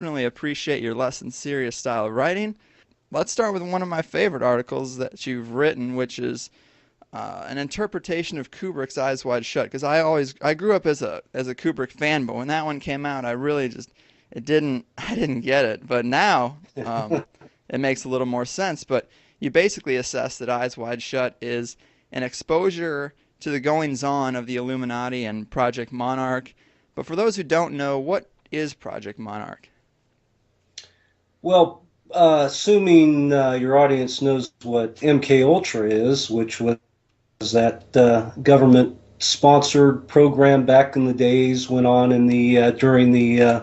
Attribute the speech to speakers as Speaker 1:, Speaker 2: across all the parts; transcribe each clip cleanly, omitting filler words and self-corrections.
Speaker 1: Definitely appreciate your less than serious style of writing. Let's start with one of my favorite articles that you've written, which is an interpretation of Kubrick's Eyes Wide Shut. Because I grew up as a Kubrick fan, but when that one came out, I really just it didn't I didn't get it. But now it makes a little more sense. But you basically assess that Eyes Wide Shut is an exposure to the goings on of the Illuminati and Project Monarch. But for those who don't know, what is Project Monarch?
Speaker 2: Well, assuming your audience knows what MK Ultra is, which was that government-sponsored program back in the days, went on in the during the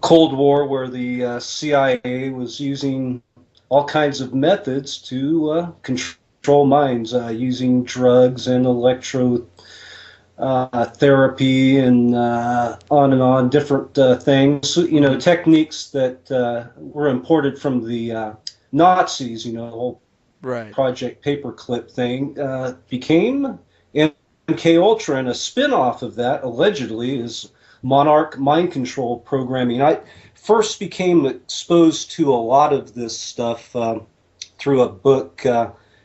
Speaker 2: Cold War, where the CIA was using all kinds of methods to control minds, using drugs and electro therapy and on, different things, techniques that were imported from the Nazis, the whole
Speaker 1: Right.
Speaker 2: Project Paperclip thing, became MK Ultra, and a spin-off of that, allegedly, is Monarch mind control programming. I first became exposed to a lot of this stuff through a book,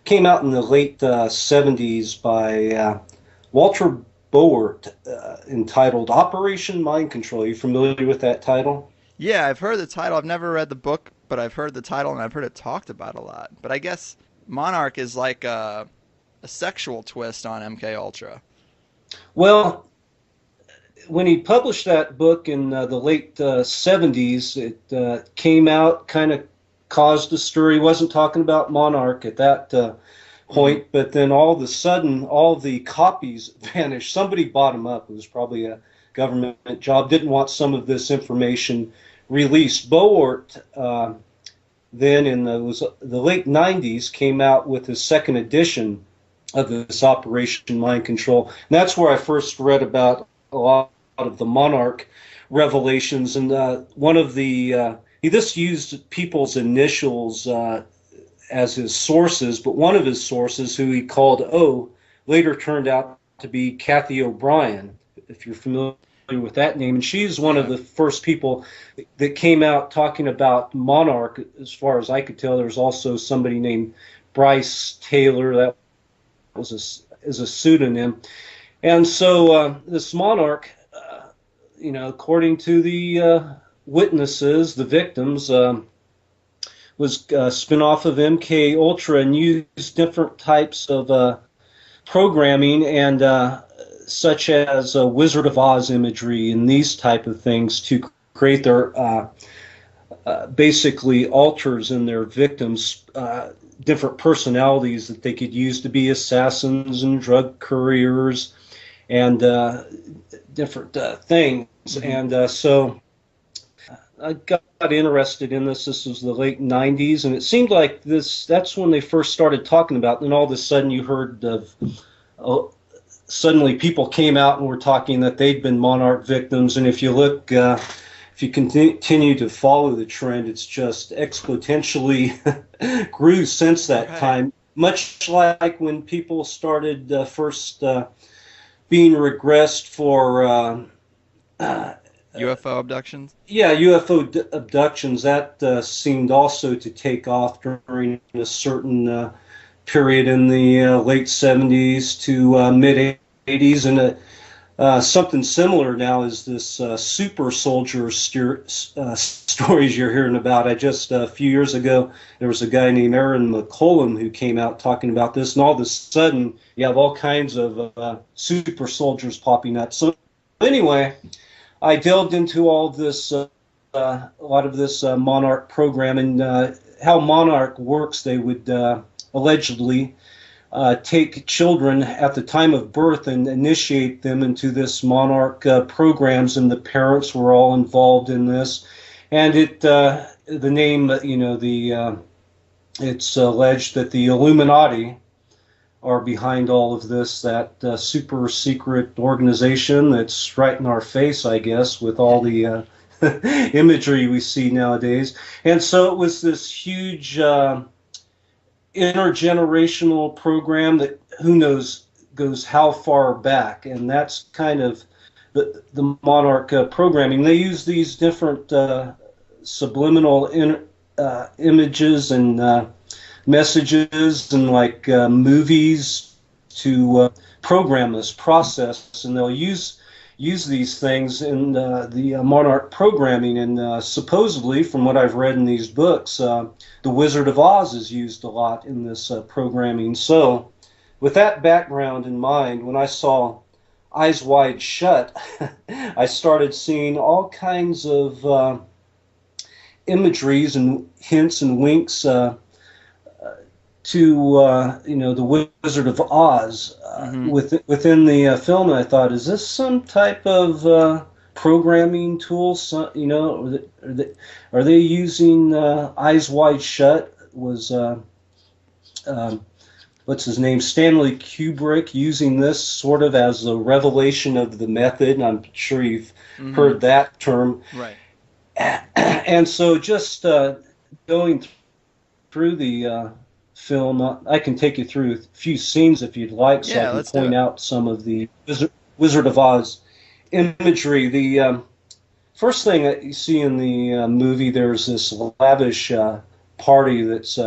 Speaker 2: came out in the late 70s by Walter Bowart, entitled Operation Mind Control. Are you familiar with that title?
Speaker 1: Yeah, I've heard the title. I've never read the book, but I've heard the title and I've heard it talked about a lot. But I guess Monarch is like a sexual twist on MK Ultra.
Speaker 2: Well, when he published that book in the late 70s, it came out, kind of caused a stir. He wasn't talking about Monarch at that
Speaker 1: Hmm.
Speaker 2: point, but then all of a sudden, all the copies vanished. Somebody bought them up. It was probably a government job, didn't want some of this information released. Bowart, then in the late 90s, came out with his second edition of this Operation Mind Control. And that's where I first read about a lot of the Monarch revelations. And one of the he just used people's initials as his sources, but one of his sources, who he called O, later turned out to be Kathy O'Brien, if you're familiar with that name. And she's one of
Speaker 1: Yeah.
Speaker 2: the first people that came out talking about Monarch. As far as I could tell, there's also somebody named Bryce Taylor. That was is a pseudonym. And so this Monarch, according to the witnesses, the victims, was spin off of MK Ultra and used different types of programming and such as Wizard of Oz imagery and these type of things to create their basically alters in their victims, different personalities that they could use to be assassins and drug couriers and different things.
Speaker 1: Hmm.
Speaker 2: And so I got interested in this. This was the late 90s, and it seemed like that's when they first started talking about it. And all of a sudden you heard of, uh, suddenly people came out and were talking that they'd been Monarch victims. And if you continue to follow the trend, it's just exponentially grew since that
Speaker 1: Right.
Speaker 2: time. Much like when people started first being regressed for uh,
Speaker 1: UFO abductions.
Speaker 2: yeah, UFO abductions, that seemed also to take off during a certain period in the late 70s to mid 80s. And something similar now is this super soldier stories you're hearing about. I just a few years ago, there was a guy named Aaron McCollum who came out talking about this, and all of a sudden, you have all kinds of super soldiers popping up. So, anyway, I delved into all of this, a lot of this Monarch program, and how Monarch works. They would allegedly take children at the time of birth and initiate them into this Monarch programs, and the parents were all involved in this. And the name, it's alleged that the Illuminati are behind all of this, that super secret organization that's right in our face, I guess, with all the imagery we see nowadays. And so it was this huge intergenerational program that who knows goes how far back, and that's kind of the Monarch programming. They use these different subliminal images and messages and like movies to program this process, and they'll use these things in the Monarch programming. And supposedly, from what I've read in these books, the Wizard of Oz is used a lot in this programming. So, with that background in mind, when I saw Eyes Wide Shut, I started seeing all kinds of imageries and hints and winks to the Wizard of Oz within the film. And I thought, is this some type of programming tool? So, are they using Eyes Wide Shut? Was what's his name, Stanley Kubrick, using this sort of as a revelation of the method? And I'm sure you've heard that term.
Speaker 1: Right.
Speaker 2: And so just going through the film, I can take you through a few scenes if you'd like, so I can point out some of the Wizard of Oz imagery. The first thing that you see in the movie, there's this lavish party that's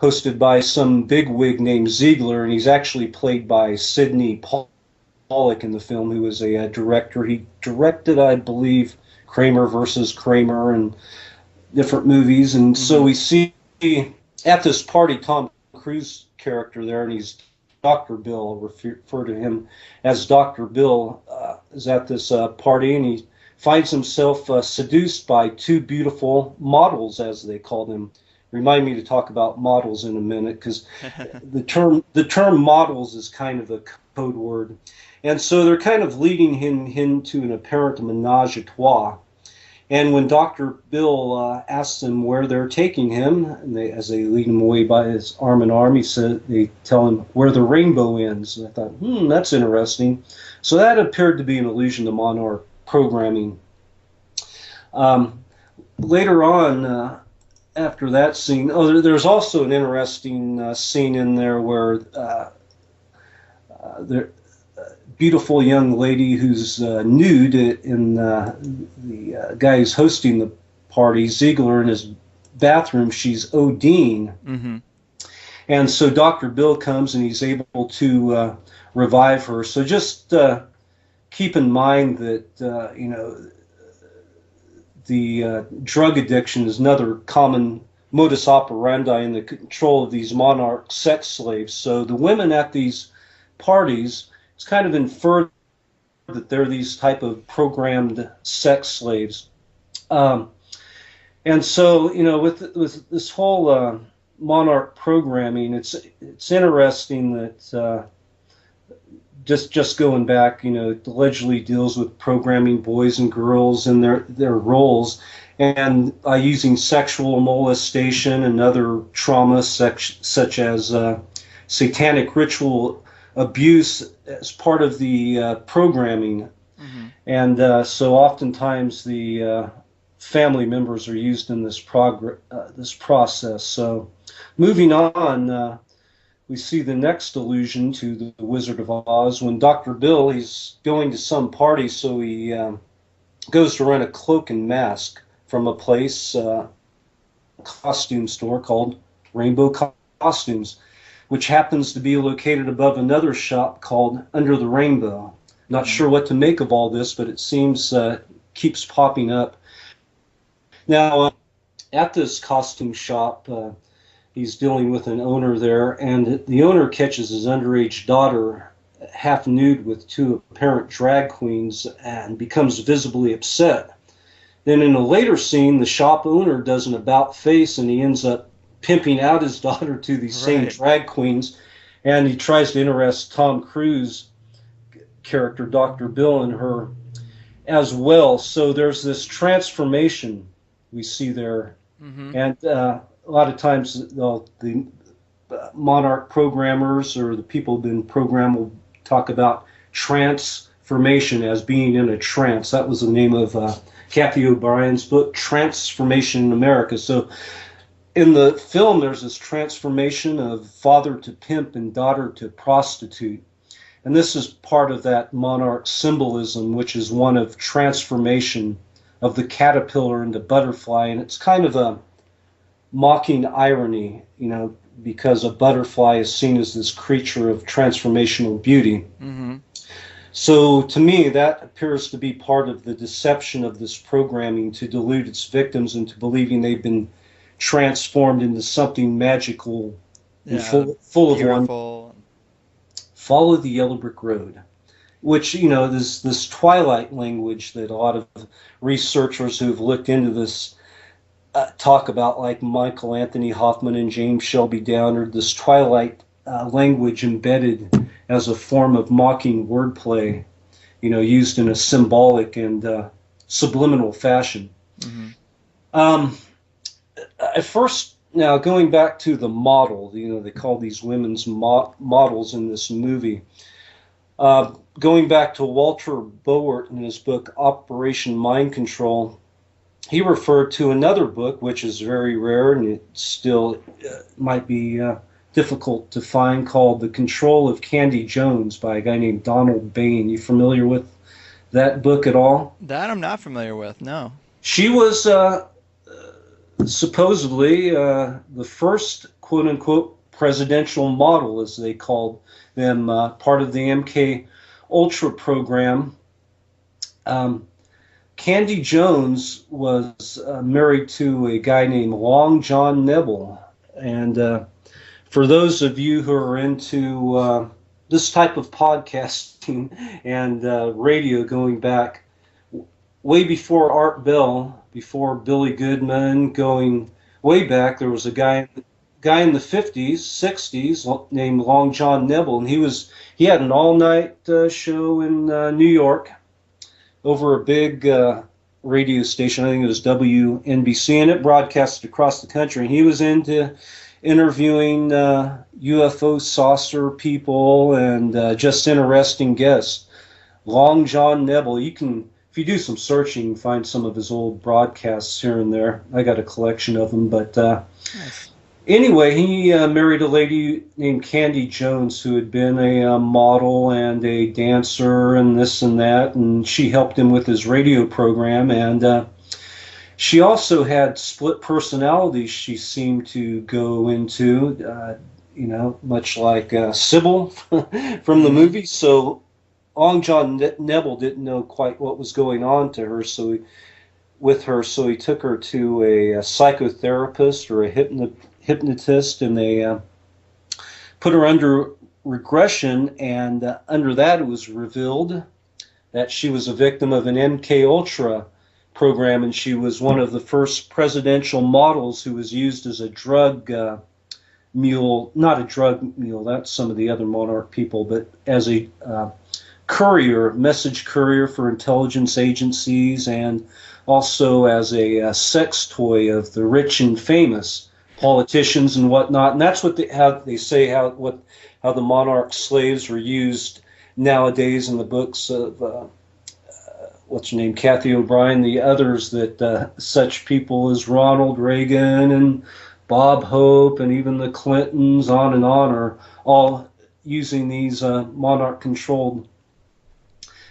Speaker 2: hosted by some bigwig named Ziegler, and he's actually played by Sidney Pollack in the film, who was a director. He directed, I believe, Kramer versus Kramer and different movies. And so we see at this party Tom Cruise character there, and he's Dr. Bill. I'll refer to him as Dr. Bill, is at this party, and he finds himself seduced by two beautiful models, as they call them. Remind me to talk about models in a minute, because the term models is kind of a code word. And so they're kind of leading him into an apparent menage a trois. And when Dr. Bill asks them where they're taking him, and as they lead him away by his arm in arm, they tell him where the rainbow ends. And I thought, that's interesting. So that appeared to be an allusion to Monarch programming. Later on, after that scene, there's also an interesting scene in there where the beautiful young lady who's nude in the guy who's hosting the party, Ziegler, in his bathroom, she's ODing. And so Dr. Bill comes and he's able to revive her. So just keep in mind that, the drug addiction is another common modus operandi in the control of these monarch sex slaves. So the women at these parties, it's kind of inferred that they're these type of programmed sex slaves. And so, with this whole monarch programming, it's interesting that just going back, it allegedly deals with programming boys and girls and their roles, and using sexual molestation and other trauma such as satanic ritual abuse as part of the programming. And so oftentimes the family members are used in this process. So moving on, we see the next allusion to the Wizard of Oz when Dr. Bill, he's going to some party, so he goes to rent a cloak and mask from a place, costume store called Rainbow Costumes, which happens to be located above another shop called Under the Rainbow. Not sure what to make of all this, but it seems keeps popping up. Now, at this costume shop, he's dealing with an owner there, and the owner catches his underage daughter half nude with two apparent drag queens and becomes visibly upset. Then in a later scene, the shop owner does an about face, and he ends up pimping out his daughter to these same drag queens, and he tries to interest Tom Cruise character, Dr. Bill, in her as well. So there's this transformation we see there. And a lot of times the monarch programmers or the people who've been programmed will talk about transformation as being in a trance. That was the name of Kathy O'Brien's book, Transformation in America. So in the film, there's this transformation of father to pimp and daughter to prostitute. And this is part of that monarch symbolism, which is one of transformation of the caterpillar and the butterfly, and it's kind of a mocking irony, because a butterfly is seen as this creature of transformational beauty.
Speaker 1: Mm-hmm.
Speaker 2: So to me, that appears to be part of the deception of this programming, to delude its victims into believing they've been transformed into something magical and full of wonder. Follow the yellow brick road, which, this twilight language that a lot of researchers who've looked into this talk about, like Michael Anthony Hoffman and James Shelby Downer, this twilight language embedded as a form of mocking wordplay, used in a symbolic and subliminal fashion.
Speaker 1: Mm-hmm.
Speaker 2: At first, now going back to the model, they call these women's models in this movie. Going back to Walter Bowart in his book Operation Mind Control, he referred to another book, which is very rare and it still might be difficult to find, called The Control of Candy Jones by a guy named Donald Bain. You familiar with that book at all?
Speaker 1: That I'm not familiar with, no.
Speaker 2: She was supposedly the first quote-unquote presidential model, as they called them, part of the MK Ultra program. Candy Jones was married to a guy named Long John Nebel. And for those of you who are into this type of podcasting and radio, going back way before Art Bell, before Billy Goodman, going way back, there was a guy in the 50s, 60s named Long John Nebel, and he had an all-night show in New York over a big radio station. I think it was WNBC, and it broadcasted across the country. And he was into interviewing UFO saucer people and just interesting guests. Long John Nebel. If you do some searching, you can find some of his old broadcasts here and there. I got a collection of them, but
Speaker 1: nice.
Speaker 2: Anyway, he married a lady named Candy Jones, who had been a model and a dancer and this and that, and she helped him with his radio program. And she also had split personalities she seemed to go into, much like Sybil from the movie. So Long John Nebel didn't know quite what was going on to her, so he took her to a psychotherapist or a hypnotist, and they put her under regression, and under that it was revealed that she was a victim of an MK Ultra program, and she was one of the first presidential models who was used as a drug mule, not a drug mule, that's some of the other monarch people, but as a message courier for intelligence agencies, and also as a sex toy of the rich and famous, politicians and whatnot. And that's what how the monarch slaves were used nowadays in the books of what's her name, Kathy O'Brien, the others, that such people as Ronald Reagan and Bob Hope and even the Clintons, on and on, are all using these monarch-controlled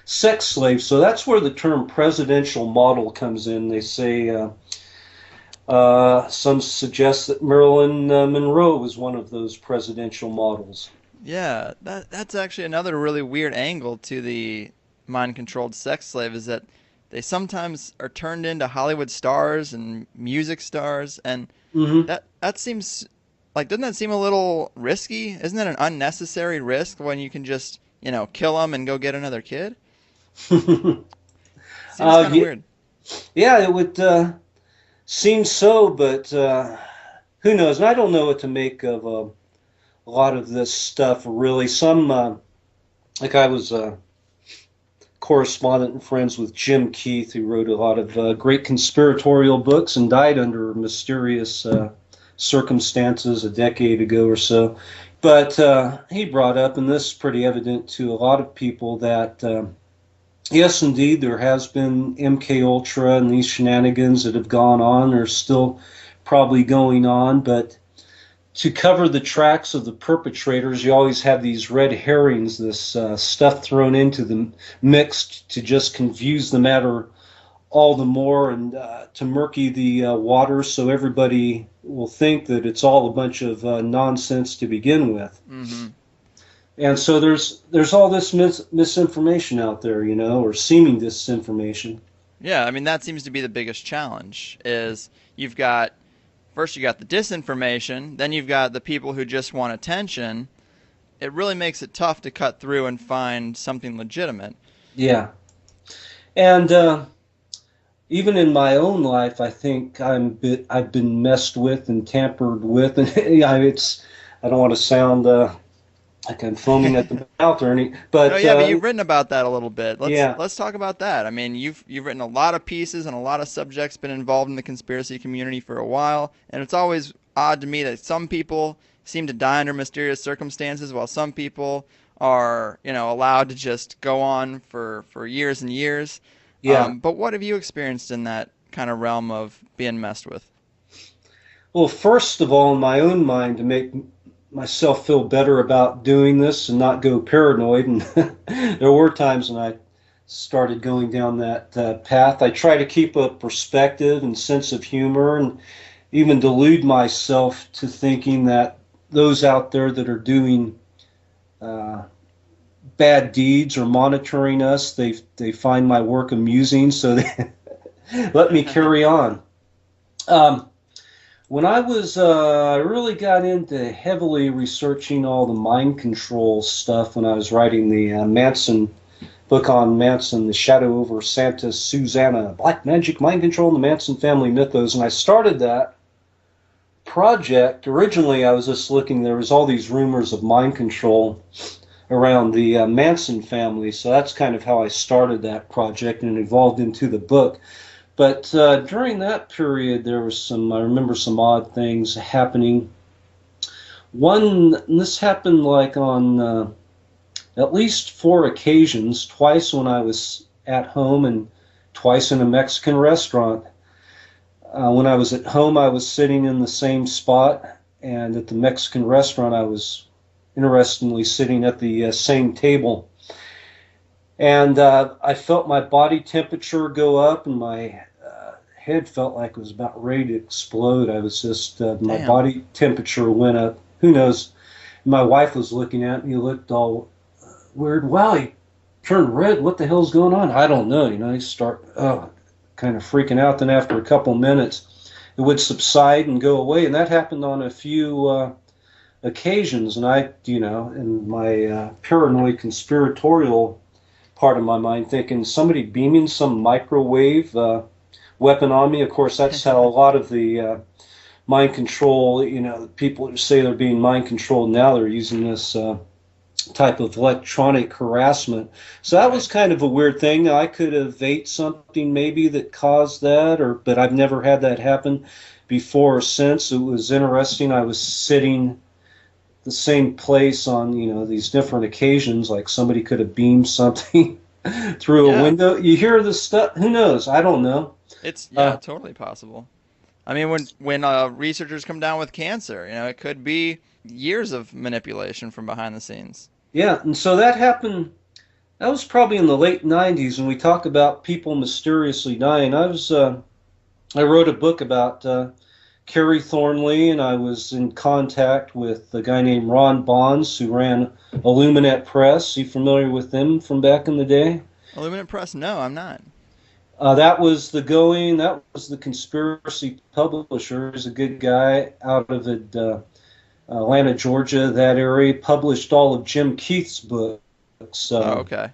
Speaker 2: sex slaves. So that's where the term presidential model comes in. They say, some suggest that Marilyn Monroe was one of those presidential models.
Speaker 1: Yeah, that's actually another really weird angle to the mind-controlled sex slave, is that they sometimes are turned into Hollywood stars and music stars, and that seems like, doesn't that seem a little risky? Isn't that an unnecessary risk when you can just, kill them and go get another kid? Seems kind of weird.
Speaker 2: Yeah, it would seem so, but who knows? And I don't know what to make of a lot of this stuff, really. Some, like I was correspondent and friends with Jim Keith, who wrote a lot of great conspiratorial books and died under mysterious circumstances a decade ago or so. But he brought up, and this is pretty evident to a lot of people, that yes, indeed, there has been MK Ultra and these shenanigans that have gone on, are still probably going on, but to cover the tracks of the perpetrators, you always have these red herrings, this stuff thrown into the mix to just confuse the matter all the more and to murky the waters so everybody will think that it's all a bunch of nonsense to begin with.
Speaker 1: Mm-hmm.
Speaker 2: And so there's all this misinformation out there, you know, or seeming disinformation.
Speaker 1: Yeah, I mean that seems to be the biggest challenge is you've got first you got the disinformation, then you've got the people who just want attention. It really makes it tough to cut through and find something legitimate.
Speaker 2: Yeah. And even in my own life, I think I've been messed with and tampered with, and yeah, I don't want to sound like I'm foaming at the mouth or any,
Speaker 1: No,
Speaker 2: but
Speaker 1: yeah, but you've written about that a little bit.
Speaker 2: yeah,
Speaker 1: Let's talk about that. I mean, you've written a lot of pieces and a lot of subjects been involved in the conspiracy community for a while, and it's always odd to me that some people seem to die under mysterious circumstances while some people are, allowed to just go on for years and years.
Speaker 2: yeah.
Speaker 1: But what have you experienced in that kind of realm of being messed with?
Speaker 2: Well, first of all, in my own mind, to make myself feel better about doing this and not go paranoid, and there were times when I started going down that path. I try to keep a perspective and sense of humor, and even delude myself to thinking that those out there that are doing bad deeds or monitoring us, they find my work amusing, so they let me carry on. When I really got into heavily researching all the mind control stuff when I was writing the Manson book on Manson, The Shadow over Santa Susana, Black Magic, Mind Control, and the Manson Family Mythos, and I started that project. Originally, I was just looking, there was all these rumors of mind control around the Manson family, so that's kind of how I started that project and it evolved into the book. But during that period, there was I remember some odd things happening. This happened like on at least 4 occasions, twice when I was at home and twice in a Mexican restaurant. When I was at home, I was sitting in the same spot, and at the Mexican restaurant, I was interestingly sitting at the same table. And I felt my body temperature go up, and my head felt like it was about ready to explode. I was just, my body temperature went up. Who knows? My wife was looking at me, looked all weird. Wow, he turned red. What the hell's going on? I don't know. You start kind of freaking out. Then after a couple minutes, it would subside and go away. And that happened on a few occasions. And I, in my paranoid conspiratorial part of my mind, thinking somebody beaming some microwave weapon on me. Of course, that's how a lot of the mind control, people who say they're being mind controlled now, they're using this type of electronic harassment. So that was kind of a weird thing. I could have ate something maybe that caused that, but I've never had that happen before or since. It was interesting. I was sitting the same place on, these different occasions, like somebody could have beamed something through a window. You hear this stuff, who knows? I don't know.
Speaker 1: It's totally possible. I mean, when researchers come down with cancer, it could be years of manipulation from behind the scenes.
Speaker 2: Yeah, and so that happened. That was probably in the late '90s, when we talk about people mysteriously dying. I wrote a book about Kerry Thornley, and I was in contact with a guy named Ron Bonds who ran Illuminate Press. Are you familiar with them from back in the day?
Speaker 1: Illuminate Press? No, I'm not.
Speaker 2: That was the conspiracy publisher. He's a good guy out of Atlanta, Georgia, that area. Published all of Jim Keith's books.
Speaker 1: Okay.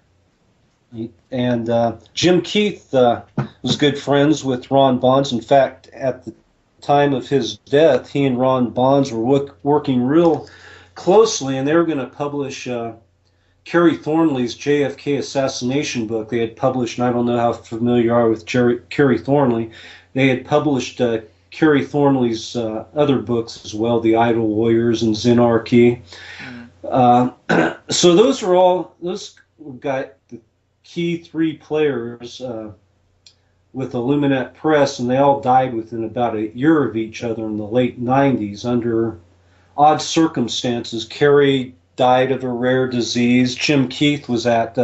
Speaker 2: And Jim Keith was good friends with Ron Bonds. In fact, at the time of his death, he and Ron Bonds were working real closely, and they were going to publish Kerry Thornley's JFK assassination book. They had published, and I don't know how familiar you are with Kerry Thornley, they had published Kerry Thornley's other books as well, The Idle Warriors and Zenarchy. So those got the key 3 players with Illuminate Press, and they all died within about a year of each other in the late 90s under odd circumstances. Kerry died of a rare disease. Jim Keith was at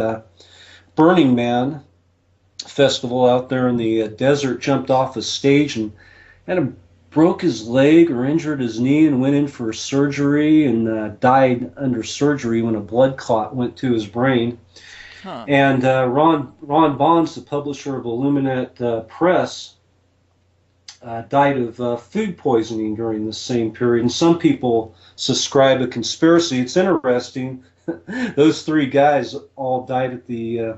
Speaker 2: Burning Man festival out there in the desert, jumped off a stage and kind of broke his leg or injured his knee and went in for surgery and died under surgery when a blood clot went to his brain.
Speaker 1: Huh.
Speaker 2: And Ron Bonds, the publisher of Illuminate Press, died of food poisoning during the same period. And some people subscribe a conspiracy. It's interesting. Those three guys all died at the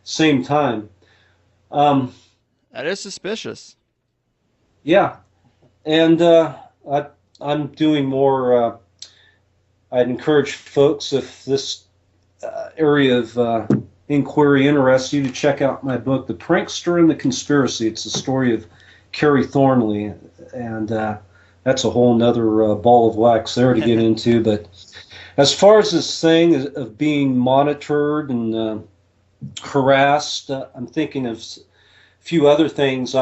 Speaker 2: same time.
Speaker 1: That is suspicious.
Speaker 2: Yeah, and I'm doing more. I'd encourage folks, if this area of inquiry interests you, to check out my book, The Prankster and the Conspiracy. It's the story of Kerry Thornley, and that's a whole nother ball of wax there to get into. But as far as this thing of being monitored and harassed, I'm thinking of a few other things.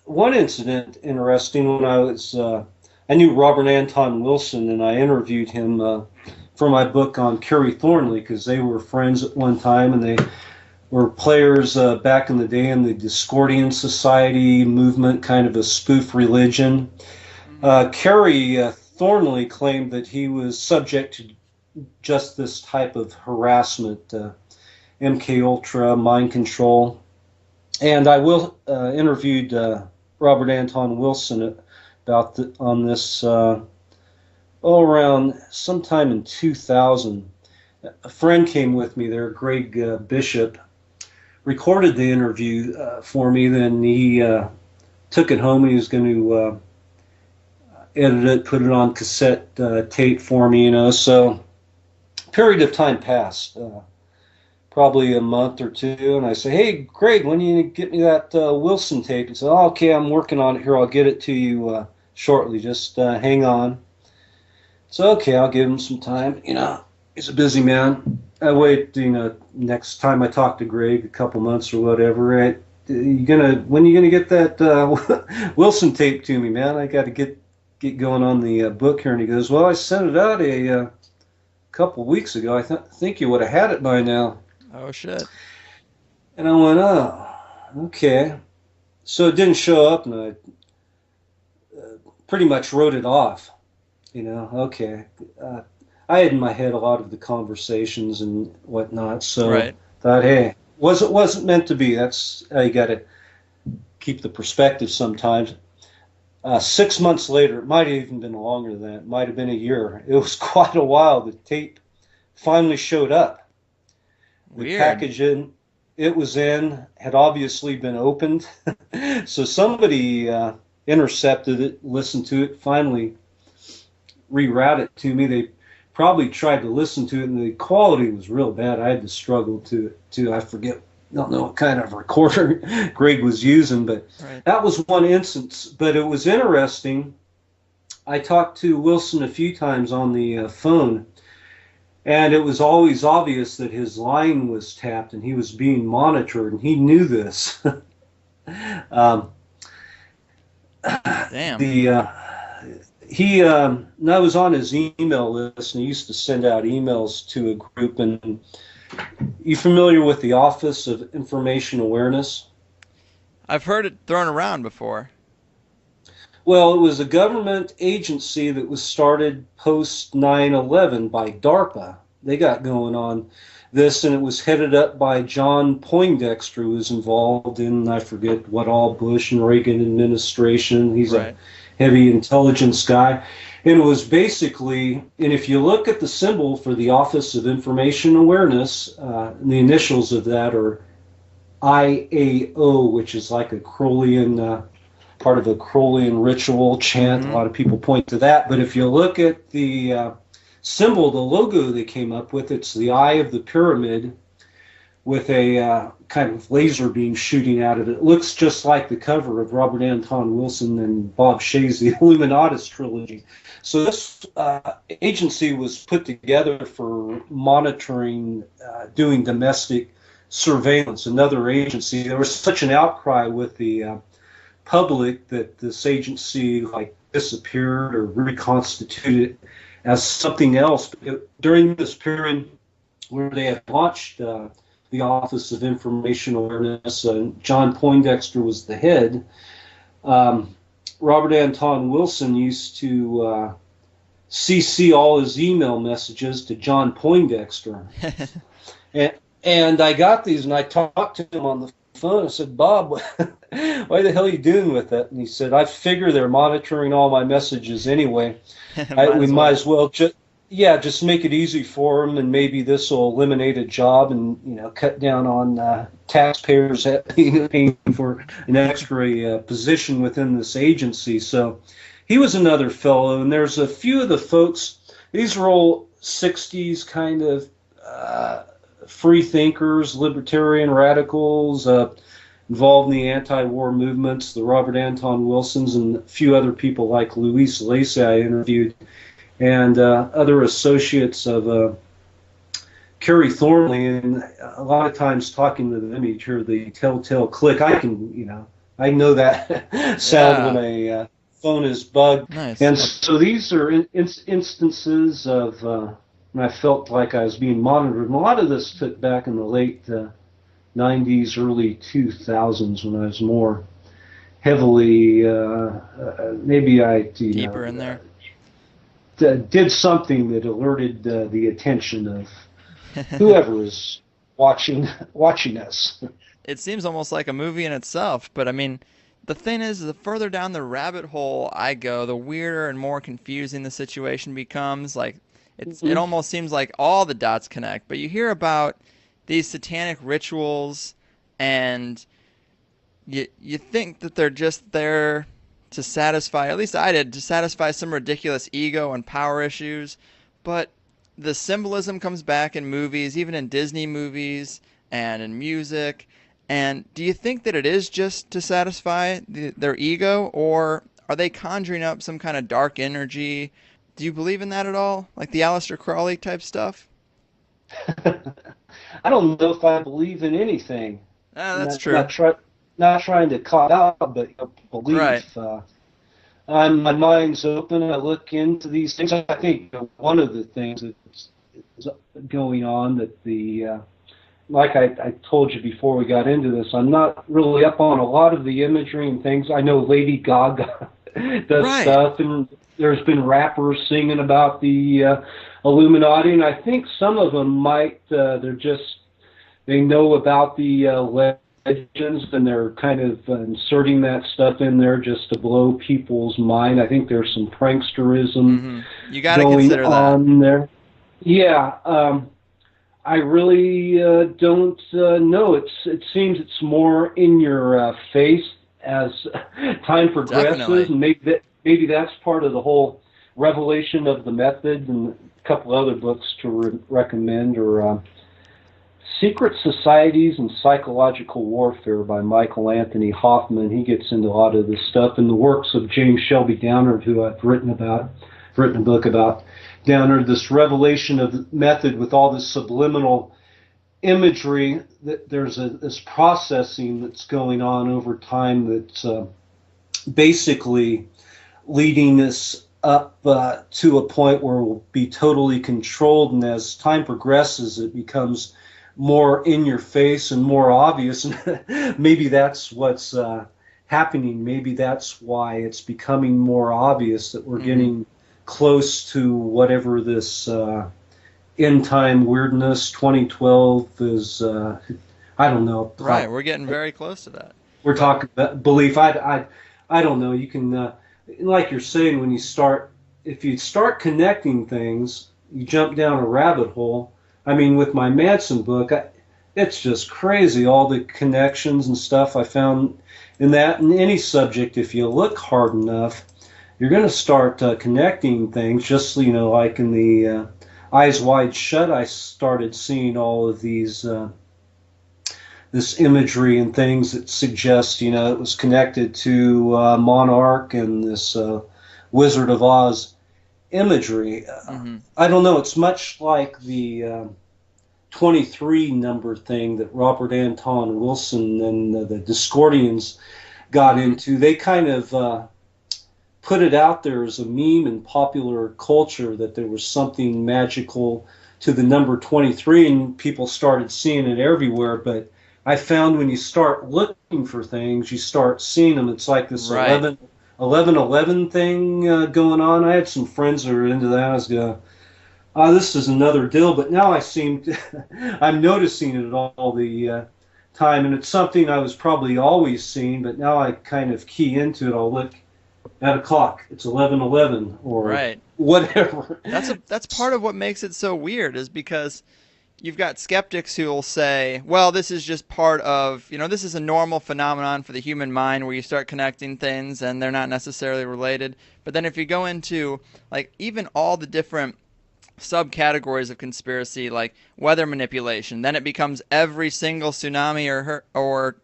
Speaker 2: One incident interesting when I knew Robert Anton Wilson, and I interviewed him for my book on Kerry Thornley, because they were friends at one time, and they were players back in the day in the Discordian Society movement, kind of a spoof religion. Kerry Thornley claimed that he was subject to just this type of harassment, MK Ultra, mind control. And I interviewed Robert Anton Wilson on this around sometime in 2000. A friend came with me there, Greg Bishop, recorded the interview for me. Then he took it home and he was going to edit it, put it on cassette tape for me, So period of time passed, probably a month or two, and I say, hey, Greg, when are you going to get me that Wilson tape? He said, oh, okay, I'm working on it here. I'll get it to you shortly. Just hang on. So, okay, I'll give him some time. He's a busy man. I wait, next time I talk to Greg, a couple months or whatever, right? When are you gonna get that Wilson tape to me, man? I got to get going on the book here. And he goes, well, I sent it out a couple weeks ago. I think you would have had it by now.
Speaker 1: Oh, shit.
Speaker 2: And I went, oh, okay. So it didn't show up, and I pretty much wrote it off. Okay. I had in my head a lot of the conversations and whatnot, so
Speaker 1: Right.
Speaker 2: thought, hey, wasn't meant to be. That's how you got to keep the perspective sometimes. 6 months later, it might have even been longer than that. It might have been a year. It was quite a while. The tape finally showed up.
Speaker 1: Weird.
Speaker 2: The package it was in had obviously been opened. So somebody intercepted it, listened to it, finally rerouted it to me. They probably tried to listen to it, and the quality was real bad. I had to struggle to I don't know what kind of recorder Greg was using, but
Speaker 1: Right.
Speaker 2: that was one instance. But it was interesting. I talked to Wilson a few times on the phone, and it was always obvious that his line was tapped and he was being monitored, and he knew this.
Speaker 1: Damn.
Speaker 2: I was on his email list, and he used to send out emails to a group. And you familiar with the Office of Information Awareness?
Speaker 1: I've heard it thrown around before.
Speaker 2: Well, it was a government agency that was started post 9/11 by DARPA. They got going on this, and it was headed up by John Poindexter, who was involved in, I forget what all, Bush and Reagan administration. He's
Speaker 1: Right.
Speaker 2: a heavy intelligence guy. And it was basically, and if you look at the symbol for the Office of Information Awareness, the initials of that are IAO, which is like a Crowleyan, part of a Crowleyan ritual chant.
Speaker 1: Mm-hmm.
Speaker 2: A lot of people point to that. But if you look at the symbol, the logo they came up with, it's the eye of the pyramid with a kind of laser beam shooting out of it. It looks just like the cover of Robert Anton Wilson and Bob Shaye's The Illuminatus trilogy. So this agency was put together for monitoring, doing domestic surveillance. Another agency. There was such an outcry with the public that this agency disappeared or reconstituted as something else. During this period where they had launched the Office of Information Awareness. John Poindexter was the head. Robert Anton Wilson used to CC all his email messages to John Poindexter. and I got these, and I talked to him on the phone. I said, Bob, why the hell are you doing with that? And he said, I figure they're monitoring all my messages anyway. Might as well just make it easy for them, and maybe this will eliminate a job and cut down on taxpayers paying for an extra position within this agency. So he was another fellow, and there's a few of the folks. These are all 60s kind of free thinkers, libertarian radicals, involved in the anti-war movements, the Robert Anton Wilsons, and a few other people like Luis Lacy I interviewed, and other associates of Kerry Thornley. And a lot of times talking to them, you hear the telltale click. I know that sound when a phone is bugged.
Speaker 1: Nice.
Speaker 2: And so these are instances of when I felt like I was being monitored. And a lot of this took back in the late 90s, early 2000s, when I was more heavily, maybe I
Speaker 1: deeper in there.
Speaker 2: Did something that alerted the attention of whoever is watching us.
Speaker 1: It seems almost like a movie in itself, but I mean, the thing is, the further down the rabbit hole I go, the weirder and more confusing the situation becomes. Like, it almost seems like all the dots connect, but you hear about these satanic rituals, and you think that they're just there to satisfy, at least I did, to satisfy some ridiculous ego and power issues. But the symbolism comes back in movies, even in Disney movies and in music. And do you think that it is just to satisfy their ego, or are they conjuring up some kind of dark energy? Do you believe in that at all? Like the Aleister Crowley type stuff?
Speaker 2: I don't know if I believe in anything.
Speaker 1: That's true.
Speaker 2: Not trying to call out, but belief.
Speaker 1: Right.
Speaker 2: My mind's open. I look into these things. I think one of the things that's going on that like I told you before we got into this, I'm not really up on a lot of the imagery and things. I know Lady Gaga does stuff, and there's been rappers singing about the Illuminati, and I think some of them might, they know about the legends, and they're kind of inserting that stuff in there just to blow people's mind. I think there's some pranksterism
Speaker 1: You got to
Speaker 2: going
Speaker 1: consider
Speaker 2: on there. Yeah, I really don't know. It seems it's more in your face as time progresses.
Speaker 1: Definitely.
Speaker 2: And maybe that's part of the whole revelation of the method. And a couple other books to recommend are Secret Societies and Psychological Warfare by Michael Anthony Hoffman. He gets into a lot of this stuff, and the works of James Shelby Downard, who I've written a book about. Downard, this revelation of the method with all this subliminal imagery, that there's this processing that's going on over time that's basically leading us up to a point where we'll be totally controlled, and as time progresses it becomes more in your face and more obvious, and maybe that's what's happening. Maybe that's why it's becoming more obvious that we're getting close to whatever this end time weirdness 2012 is. I don't know.
Speaker 1: Right, we're getting very close to that.
Speaker 2: We're talking about belief. I don't know. You can, like you're saying, if you start connecting things, you jump down a rabbit hole. I mean, with my Manson book, it's just crazy, all the connections and stuff I found in that. In any subject, if you look hard enough, you're going to start connecting things. Just, like in the Eyes Wide Shut, I started seeing all of these, this imagery and things that suggest, it was connected to Monarch and this Wizard of Oz imagery. I don't know. It's much like the 23 number thing that Robert Anton Wilson and the Discordians got into. They kind of put it out there as a meme in popular culture that there was something magical to the number 23, and people started seeing it everywhere. But I found when you start looking for things, you start seeing them. It's like this
Speaker 1: Right.
Speaker 2: 11 thing going on. I had some friends that were into that. I was going, oh, this is another deal. But now I'm noticing it all the time, and it's something I was probably always seeing, but now I kind of key into it. I'll look at a clock. It's 11:11 or
Speaker 1: Right.
Speaker 2: whatever.
Speaker 1: That's part of what makes it so weird, is because you've got skeptics who will say, well, this is just part of, this is a normal phenomenon for the human mind where you start connecting things and they're not necessarily related. But then if you go into, like, even all the different subcategories of conspiracy, like weather manipulation, then it becomes every single tsunami or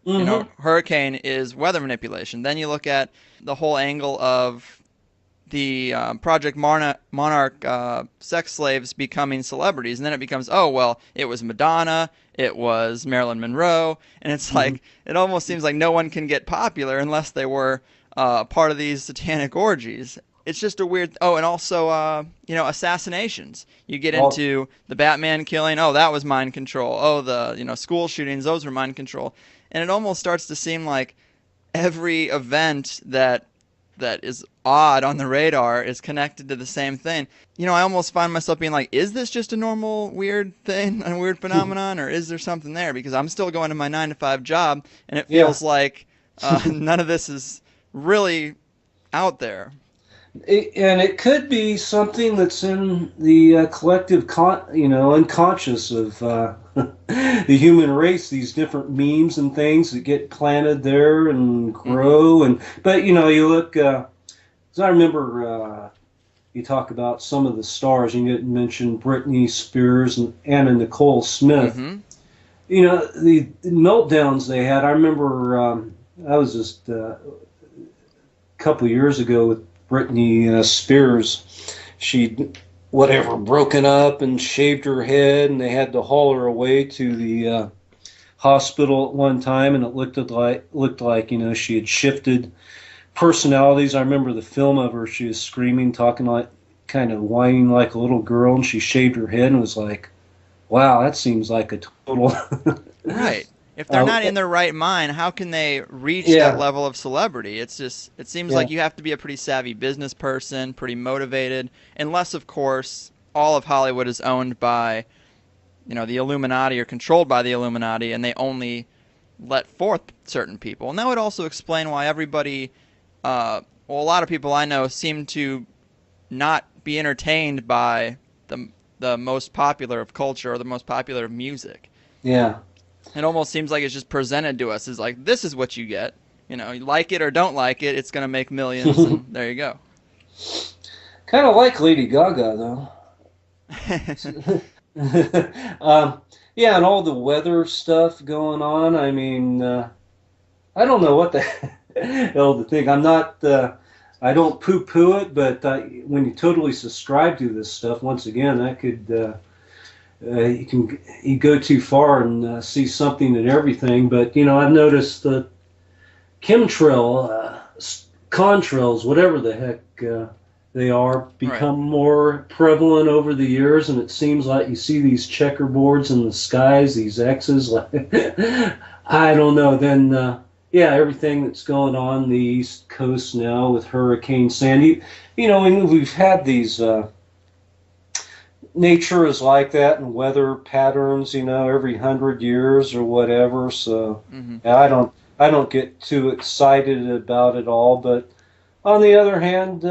Speaker 1: hurricane is weather manipulation. Then you look at the whole angle of the Project Monarch sex slaves becoming celebrities, and then it becomes, oh well, it was Madonna, it was Marilyn Monroe, and it's like, it almost seems like no one can get popular unless they were part of these satanic orgies. It's just a weird. Oh, and also, assassinations. You get into the Batman killing. Oh, that was mind control. Oh, the school shootings. Those were mind control. And it almost starts to seem like every event that is odd on the radar is connected to the same thing. I almost find myself being like, is this just a normal weird thing, a weird phenomenon, or is there something there? Because I'm still going to my 9-to-5 job, and it feels like none of this is really out there.
Speaker 2: And it could be something that's in the collective, unconscious of the human race. These different memes and things that get planted there and grow. But you look. I remember you talk about some of the stars. You didn't mention Britney Spears and Anna Nicole Smith. The meltdowns they had. I remember I was just a couple years ago with Britney Spears. She'd broken up and shaved her head, and they had to haul her away to the hospital at one time, and it looked like she had shifted personalities. I remember the film of her. She was screaming, talking like, kind of whining like a little girl, and she shaved her head and was like, wow, that seems like a total
Speaker 1: right. If they're not in their right mind, how can they reach that level of celebrity? It seems like you have to be a pretty savvy business person, pretty motivated, unless, of course, all of Hollywood is owned by, the Illuminati or controlled by the Illuminati, and they only let forth certain people. And that would also explain why everybody, a lot of people I know seem to not be entertained by the most popular of culture or the most popular of music.
Speaker 2: Yeah.
Speaker 1: It almost seems like it's just presented to us as like, this is what you get. You like it or don't like it, it's going to make millions, and there you go.
Speaker 2: Kind of like Lady Gaga, though. And all the weather stuff going on. I mean, I don't know what the hell to think. I don't poo-poo it, but when you totally subscribe to this stuff, once again, that could... you go too far and see something in everything. But I've noticed that chemtrail, contrails, whatever the heck they are, become more prevalent over the years, and it seems like you see these checkerboards in the skies, these X's. Like, I don't know. Then everything that's going on the East Coast now with Hurricane Sandy. And we've had these. Nature is like that, and weather patterns, every 100 years or whatever. So I don't get too excited about it all. But on the other hand,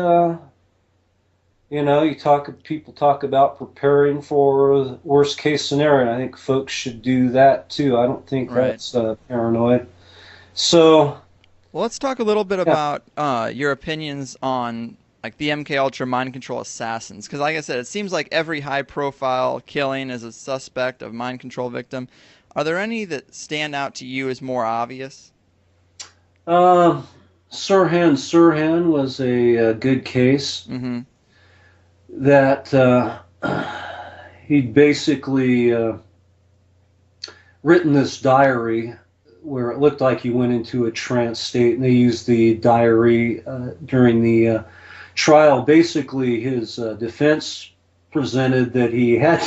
Speaker 2: people talk about preparing for the worst case scenario. And I think folks should do that too. I don't think that's paranoid. So,
Speaker 1: well, let's talk a little bit about your opinions on, like, the MK Ultra mind control assassins, because like I said, it seems like every high-profile killing is a suspect of mind control victim. Are there any that stand out to you as more obvious?
Speaker 2: Sirhan was a good case. That he'd basically written this diary where it looked like he went into a trance state, and they used the diary during the trial. Basically, his defense presented that he had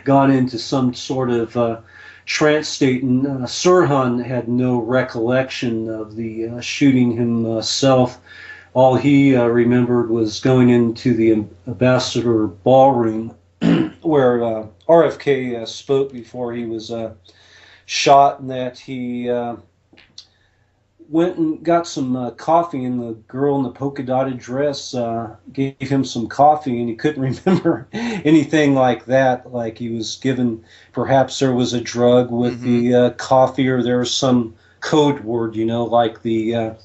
Speaker 2: gone into some sort of trance state, and Sirhan had no recollection of the shooting himself. All he remembered was going into the ambassador ballroom where RFK spoke before he was shot, and that he went and got some coffee, and the girl in the polka dotted dress gave him some coffee, and he couldn't remember anything like that. Like he was given, perhaps there was a drug with the coffee, or there was some code word, like the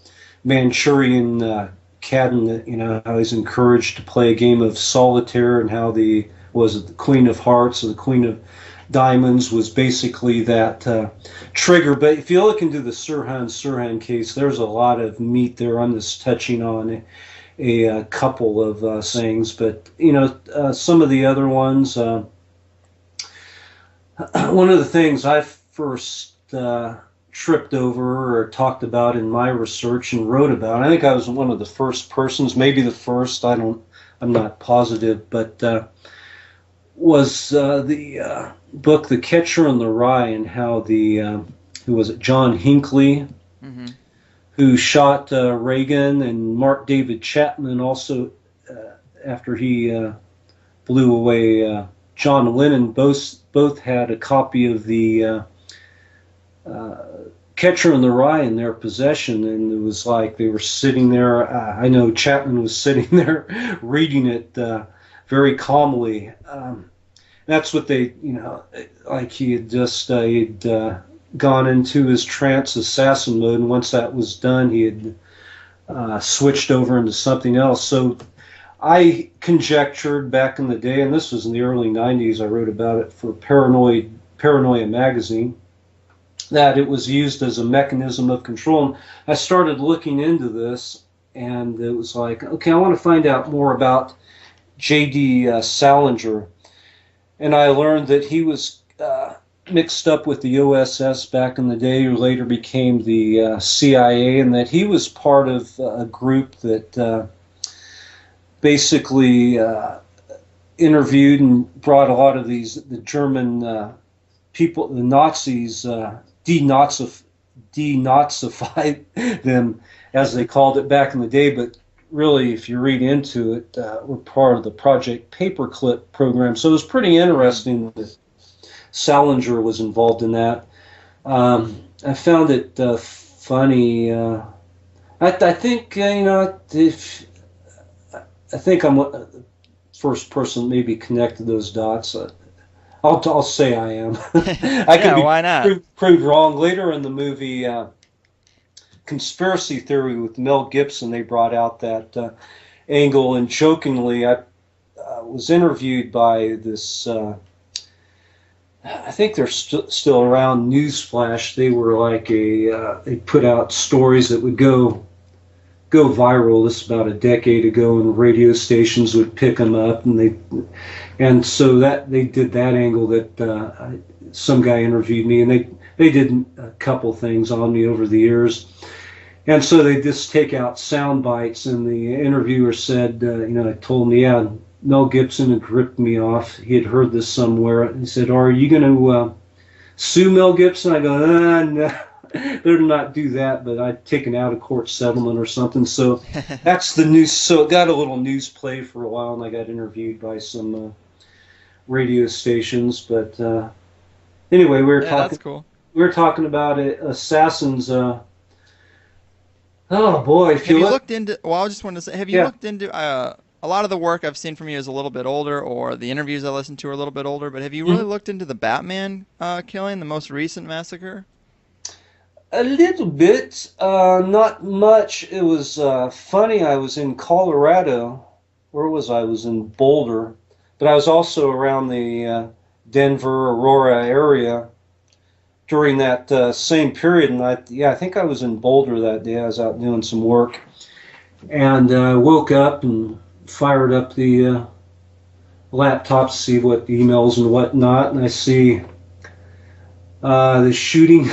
Speaker 2: Manchurian Candidate, how he's encouraged to play a game of solitaire, and how the Queen of Hearts or the Queen of Diamonds was basically that trigger. But if you look into the Sirhan case, there's a lot of meat there. I'm just touching on a couple of things, but some of the other ones. One of the things I first tripped over or talked about in my research and wrote about, I think I was one of the first persons, maybe the first, I'm not positive, but was the book The Catcher in the Rye, and how who was it, John Hinckley, who shot Reagan, and Mark David Chapman also, after he blew away John Lennon, both had a copy of the Catcher in the Rye in their possession, and it was like they were sitting there. I know Chapman was sitting there reading it very calmly. That's what they, like he had just he'd gone into his trance assassin mode, and once that was done, he had switched over into something else. So I conjectured back in the day, and this was in the early 90s, I wrote about it for Paranoia magazine, that it was used as a mechanism of control. And I started looking into this, and it was like, okay, I want to find out more about J.D. Salinger. And I learned that he was mixed up with the OSS back in the day, who later became the CIA, and that he was part of a group that basically interviewed and brought a lot of the German people, the Nazis, denazified them, as they called it back in the day. But really, if you read into it, were part of the Project Paperclip program. So it was pretty interesting that Salinger was involved in that. I found it funny. I think I think I'm the first person maybe connected those dots. I'll say I am. I could be
Speaker 1: why not?
Speaker 2: proved wrong. Later in the movie Conspiracy Theory with Mel Gibson, they brought out that angle, and jokingly, I was interviewed by this, I think they're still around, Newsflash. They were like they put out stories that would go viral. This is about a decade ago, and radio stations would pick them up, and so that they did that angle, that some guy interviewed me, and they did a couple things on me over the years. And so they just take out sound bites, and the interviewer said, told me, yeah, Mel Gibson had ripped me off. He had heard this somewhere. He said, are you going to sue Mel Gibson? I go, no, better not do that, but I'd taken out a court settlement or something. So that's the news. So it got a little news play for a while, and I got interviewed by some radio stations. But anyway,
Speaker 1: That's cool.
Speaker 2: We were talking about assassins. Oh boy!
Speaker 1: Have you looked into? Well, I just wanted to say, have you looked into? A lot of the work I've seen from you is a little bit older, or the interviews I listened to are a little bit older. But have you really looked into the Batman killing, the most recent massacre?
Speaker 2: A little bit, not much. It was funny. I was in Colorado. Where was I? I was in Boulder, but I was also around the Denver, Aurora area during that same period. And I think I was in Boulder that day. I was out doing some work, and woke up and fired up the laptop to see what emails and whatnot, and I see the shooting.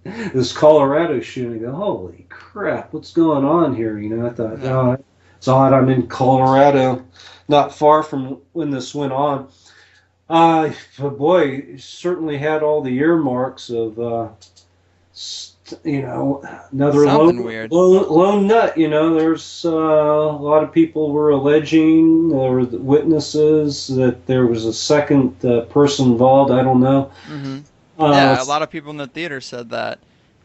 Speaker 2: This Colorado shooting. I go, holy crap, what's going on here? I thought, It's odd. I'm in Colorado, not far from when this went on. But boy, certainly had all the earmarks of, another
Speaker 1: Something weird.
Speaker 2: lone nut. There's a lot of people were alleging, there were witnesses that there was a second person involved. I don't know.
Speaker 1: Hmm.
Speaker 2: Uh,
Speaker 1: Yeah, a lot of people in the theater said that.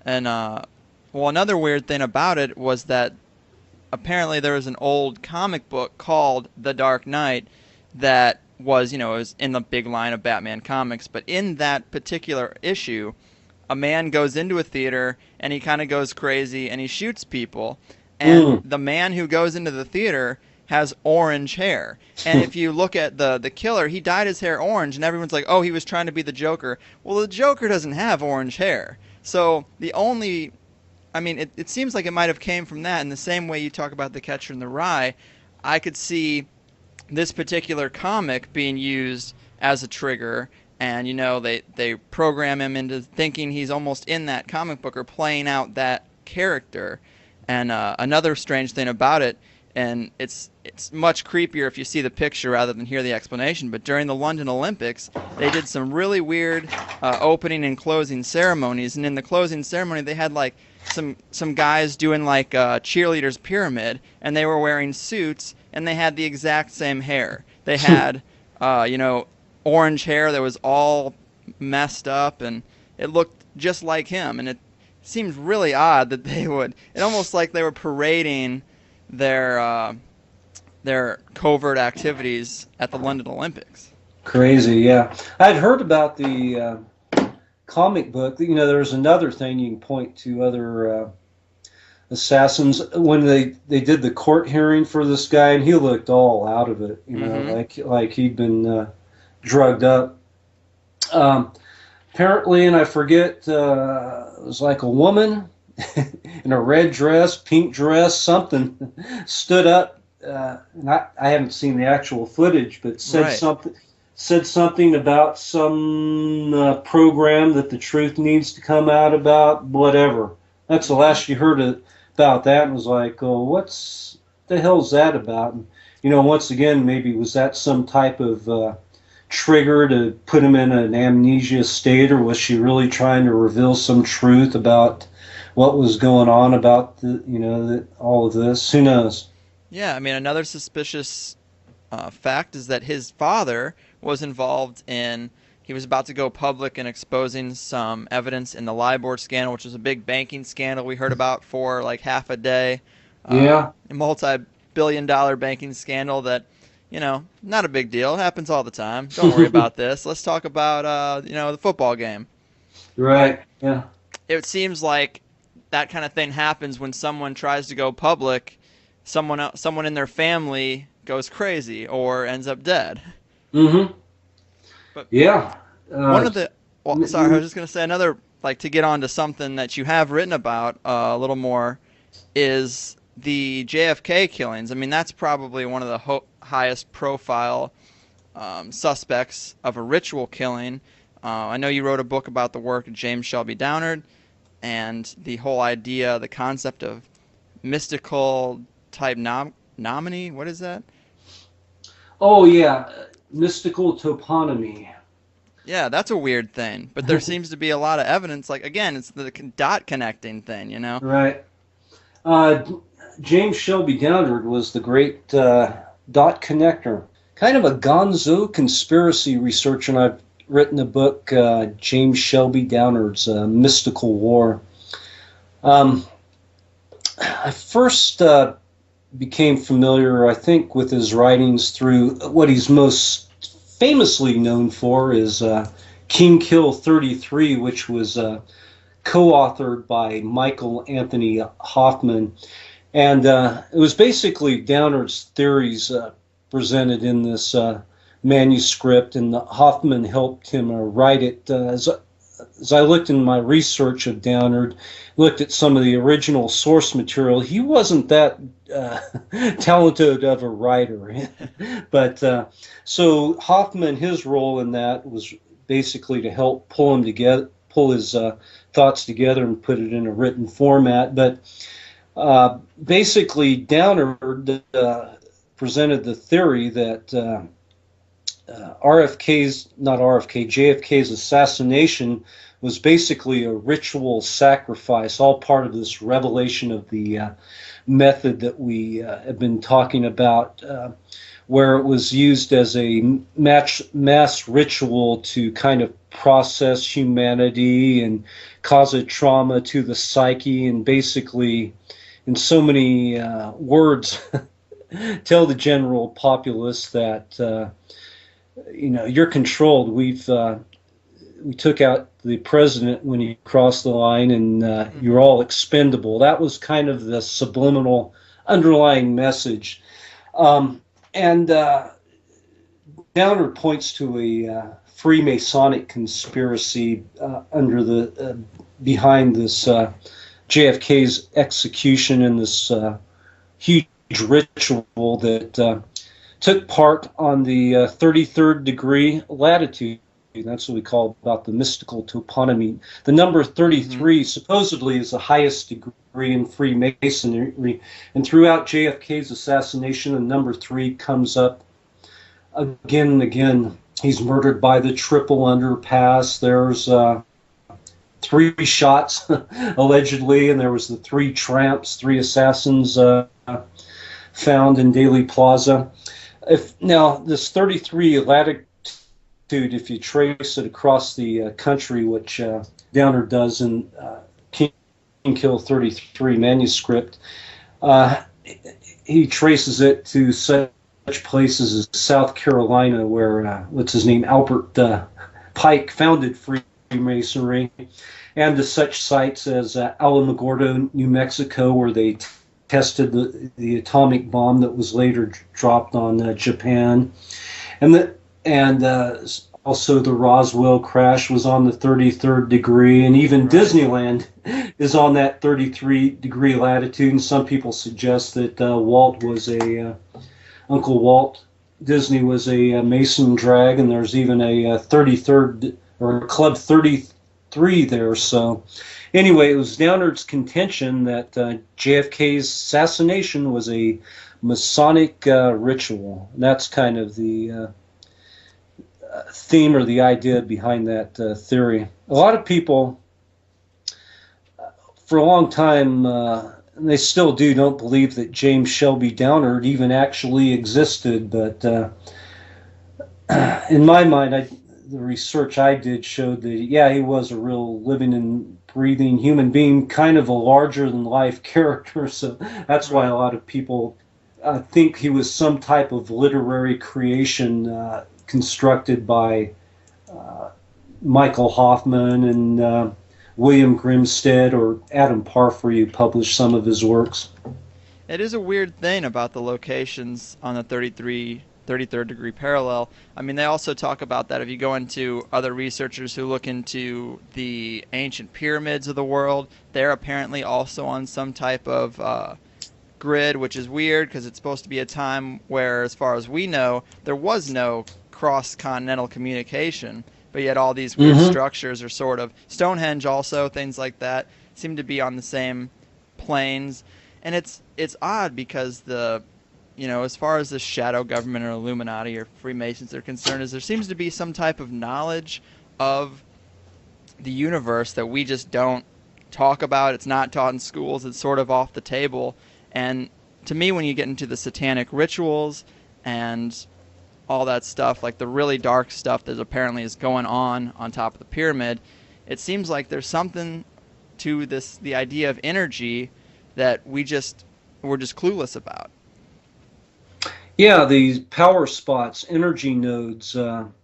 Speaker 1: And well, another weird thing about it was that apparently there was an old comic book called The Dark Knight that was, it was in the big line of Batman comics, but in that particular issue, a man goes into a theater and he kind of goes crazy and he shoots people. And
Speaker 2: mm.
Speaker 1: the man who goes into the theater has orange hair. And if you look at the killer, he dyed his hair orange, and everyone's like, oh, he was trying to be the Joker. Well, the Joker doesn't have orange hair. So the only I mean, it seems like it might have came from that. In the same way you talk about The Catcher in the Rye, I could see this particular comic being used as a trigger, and they program him into thinking he's almost in that comic book or playing out that character. And another strange thing about it, and it's much creepier if you see the picture rather than hear the explanation, but during the London Olympics, they did some really weird opening and closing ceremonies, and in the closing ceremony they had like some guys doing like a cheerleader's pyramid, and they were wearing suits, and they had the exact same hair. They had, orange hair that was all messed up, and it looked just like him. And it seems really odd that they would. It almost like they were parading their covert activities at the London Olympics.
Speaker 2: Crazy, yeah. I'd heard about the comic book. There's another thing you can point to other assassins when they did the court hearing for this guy, and he looked all out of it. Like he'd been drugged up. Apparently, and I forget, it was like a woman in a red dress, pink dress, something stood up. And I haven't seen the actual footage, but said
Speaker 1: Right.
Speaker 2: something about some program that the truth needs to come out about, whatever. That's the last you heard about that, and was like, oh, what's the hell's that about? And, once again, maybe was that some type of trigger to put him in an amnesia state, or was she really trying to reveal some truth about what was going on about all of this? Who knows?
Speaker 1: Yeah, I mean, another suspicious fact is that his father was involved in. He was about to go public in exposing some evidence in the LIBOR scandal, which was a big banking scandal we heard about for like half a day.
Speaker 2: Yeah.
Speaker 1: A multi-billion-dollar banking scandal that, not a big deal. It happens all the time. Don't worry about this. Let's talk about, the football game.
Speaker 2: Right. Yeah.
Speaker 1: It seems like that kind of thing happens when someone tries to go public. Someone in their family goes crazy or ends up dead.
Speaker 2: Mm-hmm.
Speaker 1: But
Speaker 2: Yeah.
Speaker 1: one of the well, sorry, I was just gonna say another like to get on to something that you have written about a little more is the JFK killings. I mean, that's probably one of the highest profile suspects of a ritual killing. I know you wrote a book about the work of James Shelby Downard and the whole idea, the concept of mystical type nominee. What is that?
Speaker 2: Oh, yeah. Mystical toponymy.
Speaker 1: Yeah, that's a weird thing. But there seems to be a lot of evidence. Like, again, it's the dot connecting thing,
Speaker 2: Right. Uh, James Shelby Downard was the great dot connector. Kind of a gonzo conspiracy researcher, and I've written a book, James Shelby Downard's Mystical War. I first became familiar, I think, with his writings through what he's most famously known for is King Kill 33, which was co-authored by Michael Anthony Hoffman. And it was basically Downard's theories presented in this manuscript, and Hoffman helped him write it. As I looked in my research of Downard, looked at some of the original source material, he wasn't that talented of a writer. But so Hoffman, his role in that was basically to help pull his thoughts together and put it in a written format. But Basically, Downer presented the theory that JFK's assassination was basically a ritual sacrifice, all part of this revelation of the method that we have been talking about, where it was used as a mass ritual to kind of process humanity and cause a trauma to the psyche, and basically, in so many words, tell the general populace that you're controlled. We took out the president when he crossed the line, and you're all expendable. That was kind of the subliminal underlying message. And Downer points to a Freemasonic conspiracy behind this JFK's execution, and this huge ritual that took part on the 33rd degree latitude. That's what we call about the mystical toponymy. The number 33 supposedly is the highest degree in Freemasonry, and throughout JFK's assassination, the number 3 comes up again and again. He's murdered by the triple underpass. There's 3 shots, allegedly, and there was the 3 tramps, 3 assassins found in Dealey Plaza. Now, this 33 latitude, if you trace it across the country, which Downer does in King Kill 33 manuscript, he traces it to such places as South Carolina, where, what's his name, Albert Pike founded Freemasonry, and to such sites as Alamogordo, New Mexico, where they tested the atomic bomb that was later dropped on Japan, and also the Roswell crash was on the 33rd degree, and even Disneyland is on that 33 degree latitude. And some people suggest that Uncle Walt Disney was a Mason drag, and there's even a 33rd or Club 33 there. So anyway, it was Downer's contention that JFK's assassination was a Masonic ritual. That's kind of the theme or the idea behind that theory. A lot of people, for a long time, and they still don't believe that James Shelby Downard even actually existed. But in my mind, the research I did showed that, yeah, he was a real living and breathing human being, kind of a larger-than-life character. So that's why a lot of people think he was some type of literary creation constructed by Michael Hoffman and William Grimstead or Adam Parfrey, who published some of his works.
Speaker 1: It is a weird thing about the locations on the 33rd degree parallel. I mean, they also talk about that if you go into other researchers who look into the ancient pyramids of the world, they're apparently also on some type of grid, which is weird because it's supposed to be a time where, as far as we know, there was no cross-continental communication, but yet all these weird structures are sort of Stonehenge, also things like that seem to be on the same planes. And it's odd because as far as the shadow government or Illuminati or Freemasons are concerned, is there seems to be some type of knowledge of the universe that we just don't talk about. It's not taught in schools. It's sort of off the table. And to me, when you get into the satanic rituals and all that stuff, like the really dark stuff that apparently is going on top of the pyramid, it seems like there's something to the idea of energy that we're just clueless about.
Speaker 2: Yeah, these power spots, energy nodes. William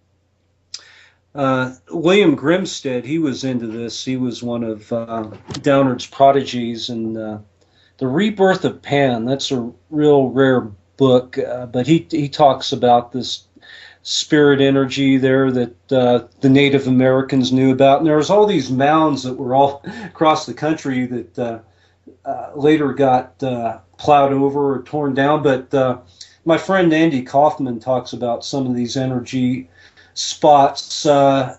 Speaker 2: Grimstead, he was into this. He was one of Downard's prodigies, and The Rebirth of Pan, that's a real rare book, but he talks about this spirit energy there that the Native Americans knew about. And there was all these mounds that were all across the country that later got plowed over or torn down. But my friend Andy Kaufman talks about some of these energy spots. The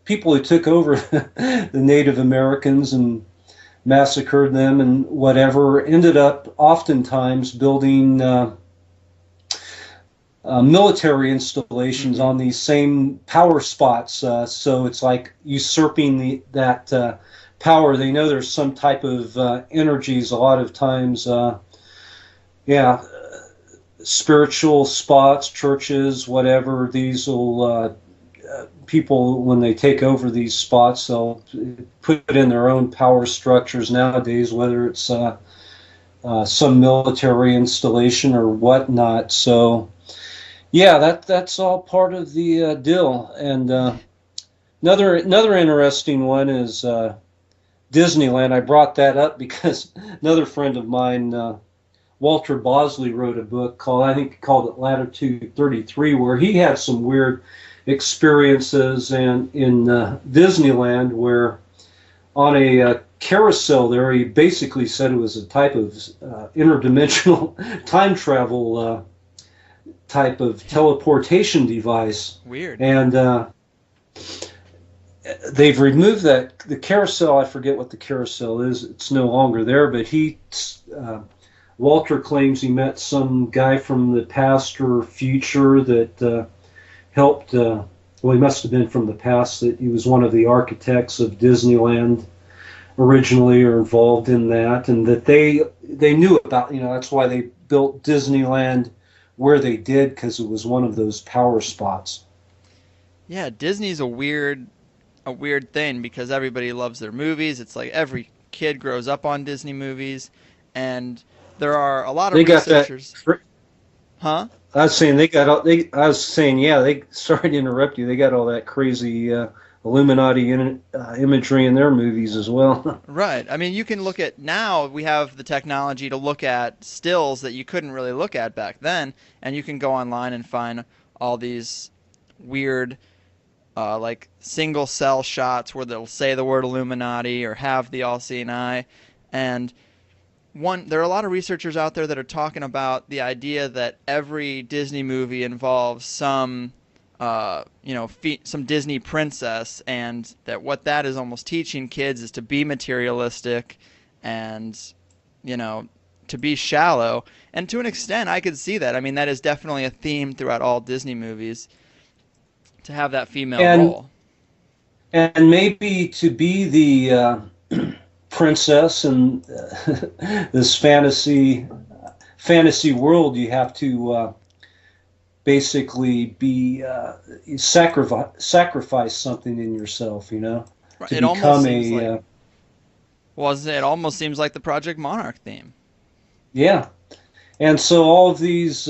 Speaker 2: people who took over the Native Americans and massacred them and whatever, ended up oftentimes building military installations on these same power spots. So it's like usurping that power. They know there's some type of energies a lot of times, yeah, spiritual spots, churches, whatever. These will people, when they take over these spots, they'll put in their own power structures nowadays, whether it's some military installation or whatnot. So yeah, that's all part of the deal. And another interesting one is Disneyland. I brought that up because another friend of mine, Walter Bosley, wrote a book called, I think he called it Latitude 33, where he had some weird experiences in Disneyland, where on a carousel there, he basically said it was a type of interdimensional time travel type of teleportation device.
Speaker 1: Weird.
Speaker 2: And they've removed that. The carousel, I forget what the carousel is. It's no longer there, but Walter claims he met some guy from the past or future that helped, well, he must have been from the past, that he was one of the architects of Disneyland originally, or involved in that, and that they knew about, that's why they built Disneyland where they did, because it was one of those power spots.
Speaker 1: Yeah, Disney's a weird thing because everybody loves their movies. It's like every kid grows up on Disney movies, and there are a lot of researchers. Huh?
Speaker 2: I was saying sorry to interrupt you. They got all that crazy Illuminati imagery in their movies as well.
Speaker 1: Right. I mean, you can look at, now we have the technology to look at stills that you couldn't really look at back then, and you can go online and find all these weird like single cell shots where they'll say the word Illuminati or have the all-seeing eye. And there are a lot of researchers out there that are talking about the idea that every Disney movie involves some, some Disney princess, and that what that is almost teaching kids is to be materialistic and, to be shallow. And to an extent, I could see that. I mean, that is definitely a theme throughout all Disney movies, to have that female role.
Speaker 2: And maybe to be the princess in this fantasy world, you have to basically be sacrifice something in yourself, to
Speaker 1: It
Speaker 2: become
Speaker 1: almost seems it almost seems like the Project Monarch theme.
Speaker 2: Yeah, and so all of these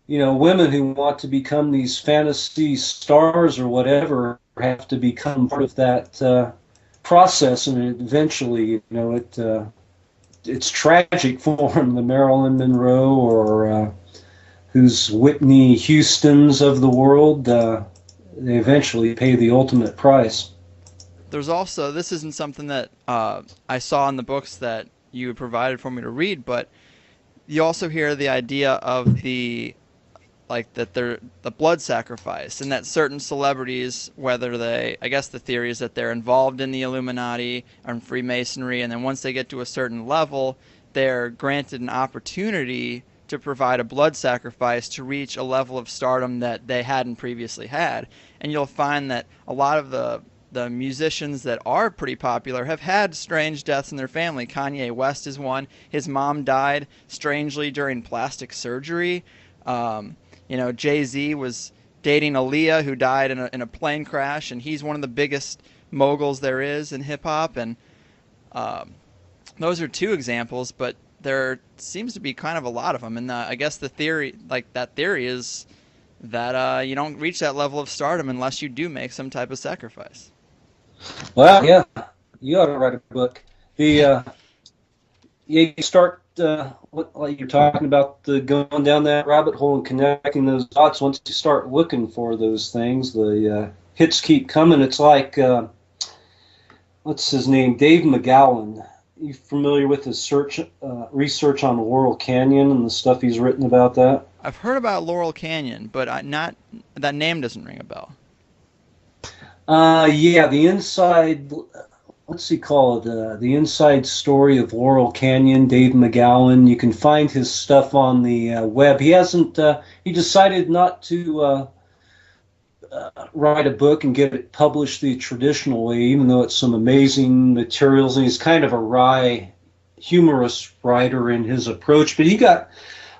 Speaker 2: women who want to become these fantasy stars or whatever have to become part of that process, and eventually, it's tragic for them. The Marilyn Monroe or who's Whitney Houston's of the world, they eventually pay the ultimate price.
Speaker 1: There's also, this isn't something that I saw in the books that you provided for me to read, but you also hear the idea of the blood sacrifice, and that certain celebrities, I guess the theory is that they're involved in the Illuminati and Freemasonry, and then once they get to a certain level, they're granted an opportunity to provide a blood sacrifice to reach a level of stardom that they hadn't previously had. And you'll find that a lot of the musicians that are pretty popular have had strange deaths in their family. Kanye West is one. His mom died strangely during plastic surgery. Jay-Z was dating Aaliyah, who died in a plane crash, and he's one of the biggest moguls there is in hip-hop. And those are two examples, but there seems to be kind of a lot of them. And I guess the theory is that you don't reach that level of stardom unless you do make some type of sacrifice.
Speaker 2: Well, yeah, you ought to write a book. You start like you're talking about, going down that rabbit hole and connecting those dots. Once you start looking for those things, the hits keep coming. It's like what's his name, Dave McGowan. You familiar with his research on Laurel Canyon and the stuff he's written about that?
Speaker 1: I've heard about Laurel Canyon, but that name doesn't ring a bell.
Speaker 2: Yeah, the inside. what's he called? The Inside Story of Laurel Canyon, Dave McGowan. You can find his stuff on the web. He hasn't. He decided not to write a book and get it published the traditional way, even though it's some amazing materials. And he's kind of a wry, humorous writer in his approach. But he got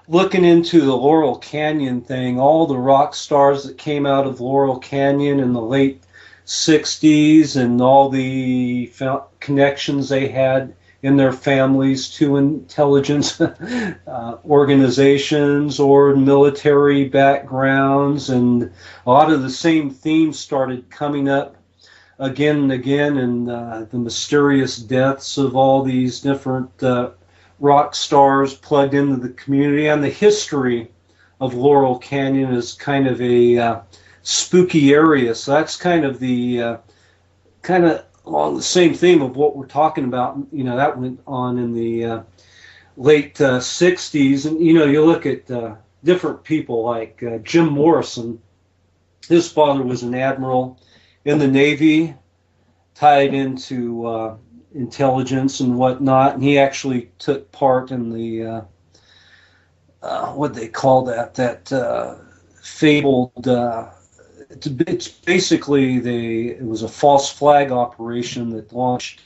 Speaker 2: looking into the Laurel Canyon thing, all the rock stars that came out of Laurel Canyon in the late 60s and all the connections they had in their families to intelligence organizations or military backgrounds. And a lot of the same themes started coming up again and again, and the mysterious deaths of all these different rock stars plugged into the community. And the history of Laurel Canyon is kind of a spooky area, so that's kind of the along the same theme of what we're talking about. You know, that went on in the late 60s, and you know, you look at different people like Jim Morrison. His father was an admiral in the Navy, tied into intelligence and whatnot, and he actually took part in the what they call that fabled. It's basically it was a false flag operation that launched,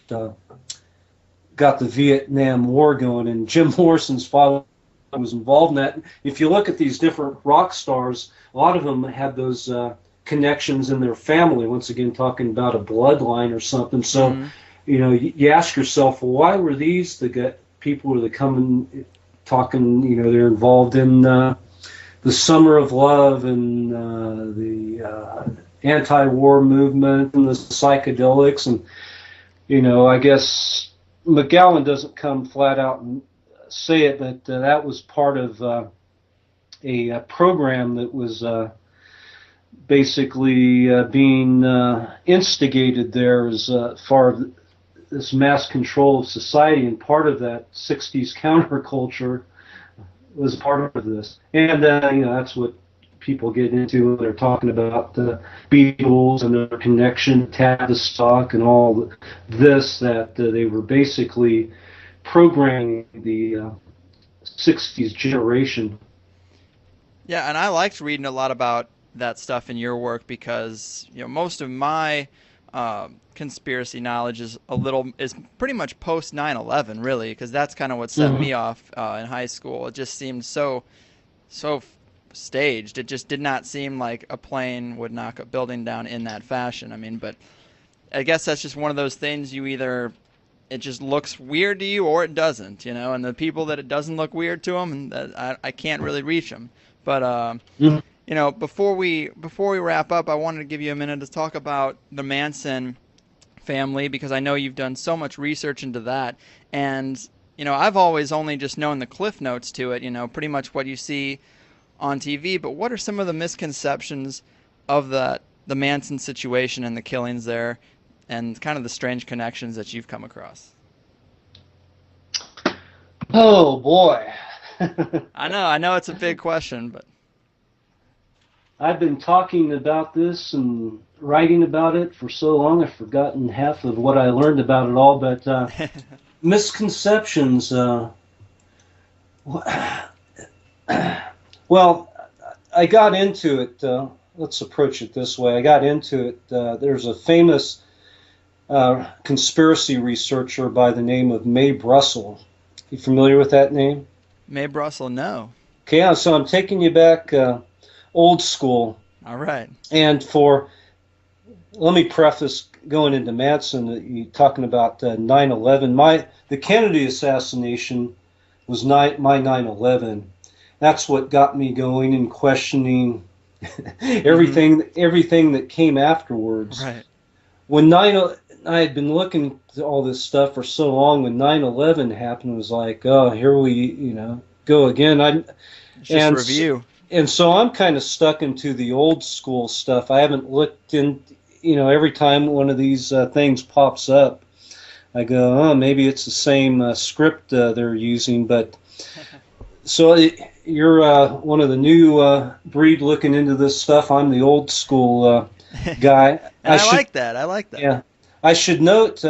Speaker 2: got the Vietnam War going, and Jim Morrison's father was involved in that. If you look at these different rock stars, a lot of them had those connections in their family. Once again, talking about a bloodline or something. So, you know, you ask yourself, well, why were these the people that coming talking? You know, they're involved in the Summer of Love and the anti-war movement and the psychedelics. And, you know, I guess McGowan doesn't come flat out and say it, but that was part of a program that was basically being instigated there as far as this mass control of society, and part of that 60s counterculture was part of this. And you know, that's what people get into when they're talking about the Beatles and their connection, Tavistock, and all this, that they were basically programming the 60s generation.
Speaker 1: Yeah, and I liked reading a lot about that stuff in your work because, you know, most of my conspiracy knowledge is pretty much post 9/11, really, because that's kind of what set me off in high school. It just seemed so staged. It just did not seem like a plane would knock a building down in that fashion. I mean, but I guess that's just one of those things. It just looks weird to you or it doesn't, you know. And the people that it doesn't look weird to them, and I can't really reach them. But you know, before we wrap up, I wanted to give you a minute to talk about the Manson family, because I know you've done so much research into that. And, you know, I've always only just known the cliff notes to it, you know, pretty much what you see on TV. But what are some of the misconceptions of the Manson situation and the killings there, and kind of the strange connections that you've come across?
Speaker 2: Oh, boy.
Speaker 1: I know it's a big question, but
Speaker 2: I've been talking about this and writing about it for so long, I've forgotten half of what I learned about it all. But misconceptions. Well, I got into it. Let's approach it this way. I got into it. There's a famous conspiracy researcher by the name of Mae Brussell. You familiar with that name?
Speaker 1: Mae Brussell, no.
Speaker 2: Okay, yeah, so I'm taking you back old school.
Speaker 1: All right.
Speaker 2: And let me preface going into Manson, you talking about 9/11. The Kennedy assassination was my 9/11. That's what got me going and questioning everything that came afterwards.
Speaker 1: Right.
Speaker 2: I had been looking at all this stuff for so long. When 9/11 happened, it was like, oh, here we go again.
Speaker 1: It's just review.
Speaker 2: And so I'm kind of stuck into the old school stuff. I haven't looked in, every time one of these things pops up, I go, oh, maybe it's the same script they're using. But so you're one of the new breed looking into this stuff. I'm the old school guy.
Speaker 1: I like that.
Speaker 2: Yeah. I should note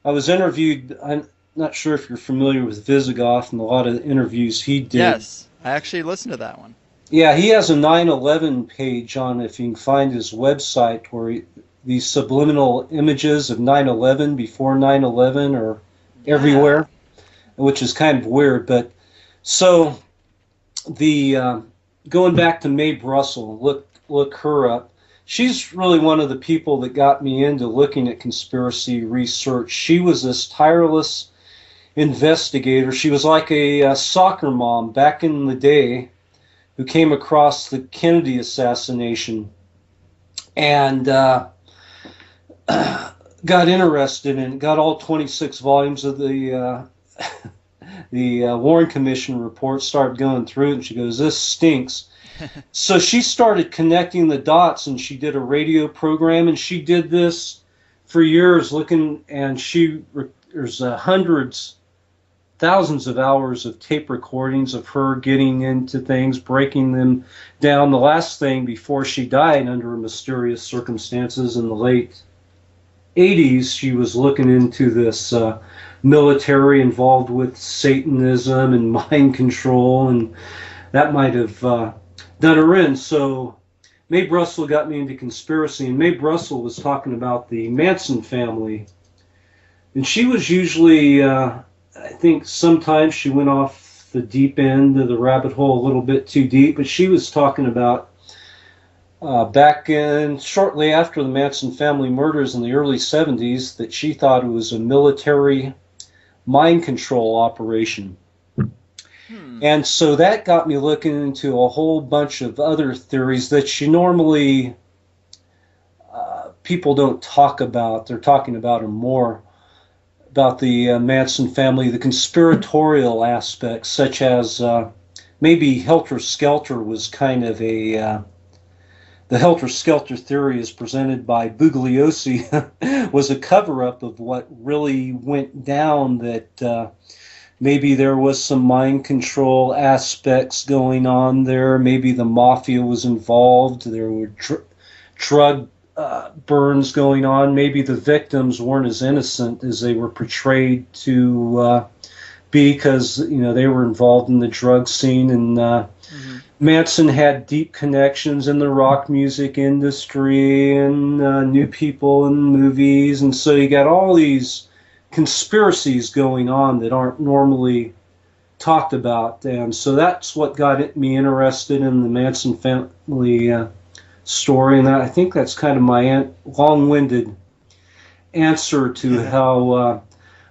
Speaker 2: I was interviewed. I'm not sure if you're familiar with Visigoth and a lot of the interviews he did.
Speaker 1: Yes, I actually listened to that one.
Speaker 2: Yeah, he has a 9/11 page on, if you can find his website, where these subliminal images of 9/11 before 9/11 are
Speaker 1: Yeah.
Speaker 2: everywhere, which is kind of weird. But so the going back to Mae Brussel, look her up. She's really one of the people that got me into looking at conspiracy research. She was this tireless investigator. She was like a soccer mom back in the day who came across the Kennedy assassination and got interested in, got all 26 volumes of the Warren Commission report, started going through it, and she goes, "This stinks." So she started connecting the dots, and she did a radio program, and she did this for years, looking, and there's hundreds, thousands of hours of tape recordings of her getting into things, breaking them down. The last thing before she died under mysterious circumstances in the late 80s, she was looking into this military involved with Satanism and mind control, and that might have done her in. So Mae Brussel got me into conspiracy, and Mae Brussel was talking about the Manson family. And she was usually, I think sometimes she went off the deep end of the rabbit hole a little bit too deep, but she was talking about back in shortly after the Manson family murders in the early 70s that she thought it was a military mind control operation. And so that got me looking into a whole bunch of other theories that you normally people don't talk about. They're talking about them more, about the Manson family, the conspiratorial aspects, such as maybe Helter Skelter was kind of the Helter Skelter theory is presented by Bugliosi was a cover-up of what really went down, that maybe there was some mind control aspects going on there. Maybe the mafia was involved. There were drug burns going on. Maybe the victims weren't as innocent as they were portrayed to be, because they were involved in the drug scene, and Manson had deep connections in the rock music industry and knew people in movies, and so you got all these conspiracies going on that aren't normally talked about. And so that's what got me interested in the Manson family story, and I think that's kind of my long-winded answer to how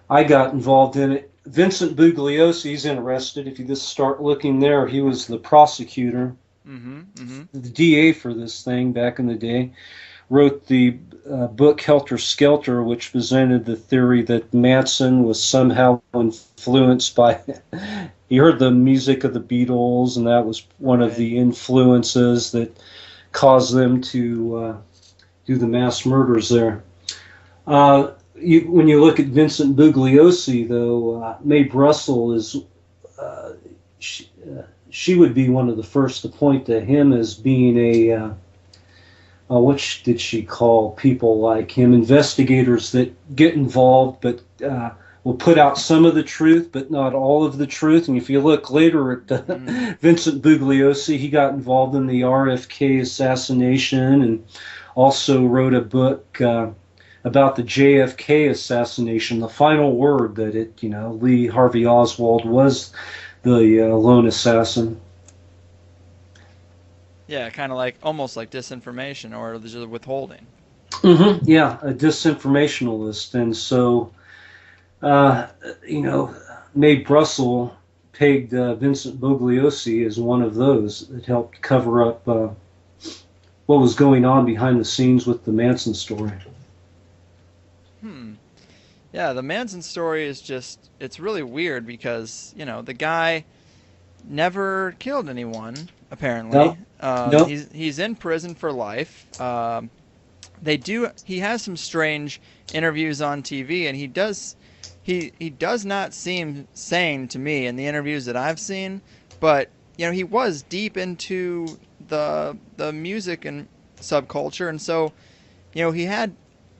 Speaker 2: I got involved in it. Vincent Bugliosi, he's interested. If you just start looking there, he was the prosecutor, the DA for this thing back in the day. Wrote the book Helter Skelter, which presented the theory that Manson was somehow influenced by he heard the music of the Beatles, and that was one of the influences that caused them to do the mass murders there. When you look at Vincent Bugliosi, though, Mae Brussel is she would be one of the first to point to him as being a what did she call people like him? Investigators that get involved, but will put out some of the truth, but not all of the truth. And if you look later at Vincent Bugliosi, he got involved in the RFK assassination, and also wrote a book about the JFK assassination. The final word that Lee Harvey Oswald was the lone assassin.
Speaker 1: Yeah, kind of like almost like disinformation or just withholding.
Speaker 2: Yeah, a disinformationalist. And so, Mae Brussel pegged Vincent Bugliosi as one of those that helped cover up what was going on behind the scenes with the Manson story.
Speaker 1: Yeah, the Manson story is it's really weird because, the guy never killed anyone, apparently.
Speaker 2: No.
Speaker 1: He's in prison for life. He has some strange interviews on TV, and he does not seem sane to me in the interviews that I've seen, but he was deep into the music and subculture, and so he had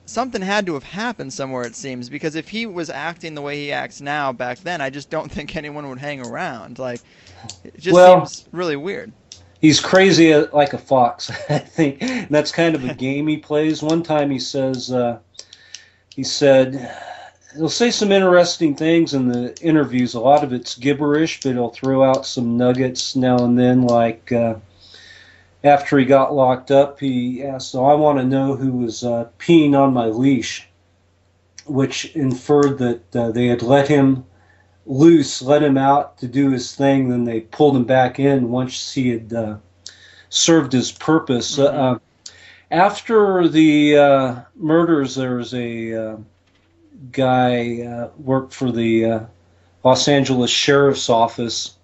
Speaker 1: something had to have happened somewhere, it seems, because if he was acting the way he acts now back then, I just don't think anyone would hang around. Like, it just
Speaker 2: Well,
Speaker 1: seems really weird.
Speaker 2: he's crazy like a fox, I think. And that's kind of a game he plays. One time he said, he'll say some interesting things in the interviews. A lot of it's gibberish, but he'll throw out some nuggets now and then, like after he got locked up, he asked, "So I want to know who was peeing on my leash," which inferred that they had let him loose, let him out to do his thing, then they pulled him back in once he had served his purpose.
Speaker 1: Mm-hmm.
Speaker 2: After the murders, there was a guy worked for the Los Angeles Sheriff's Office,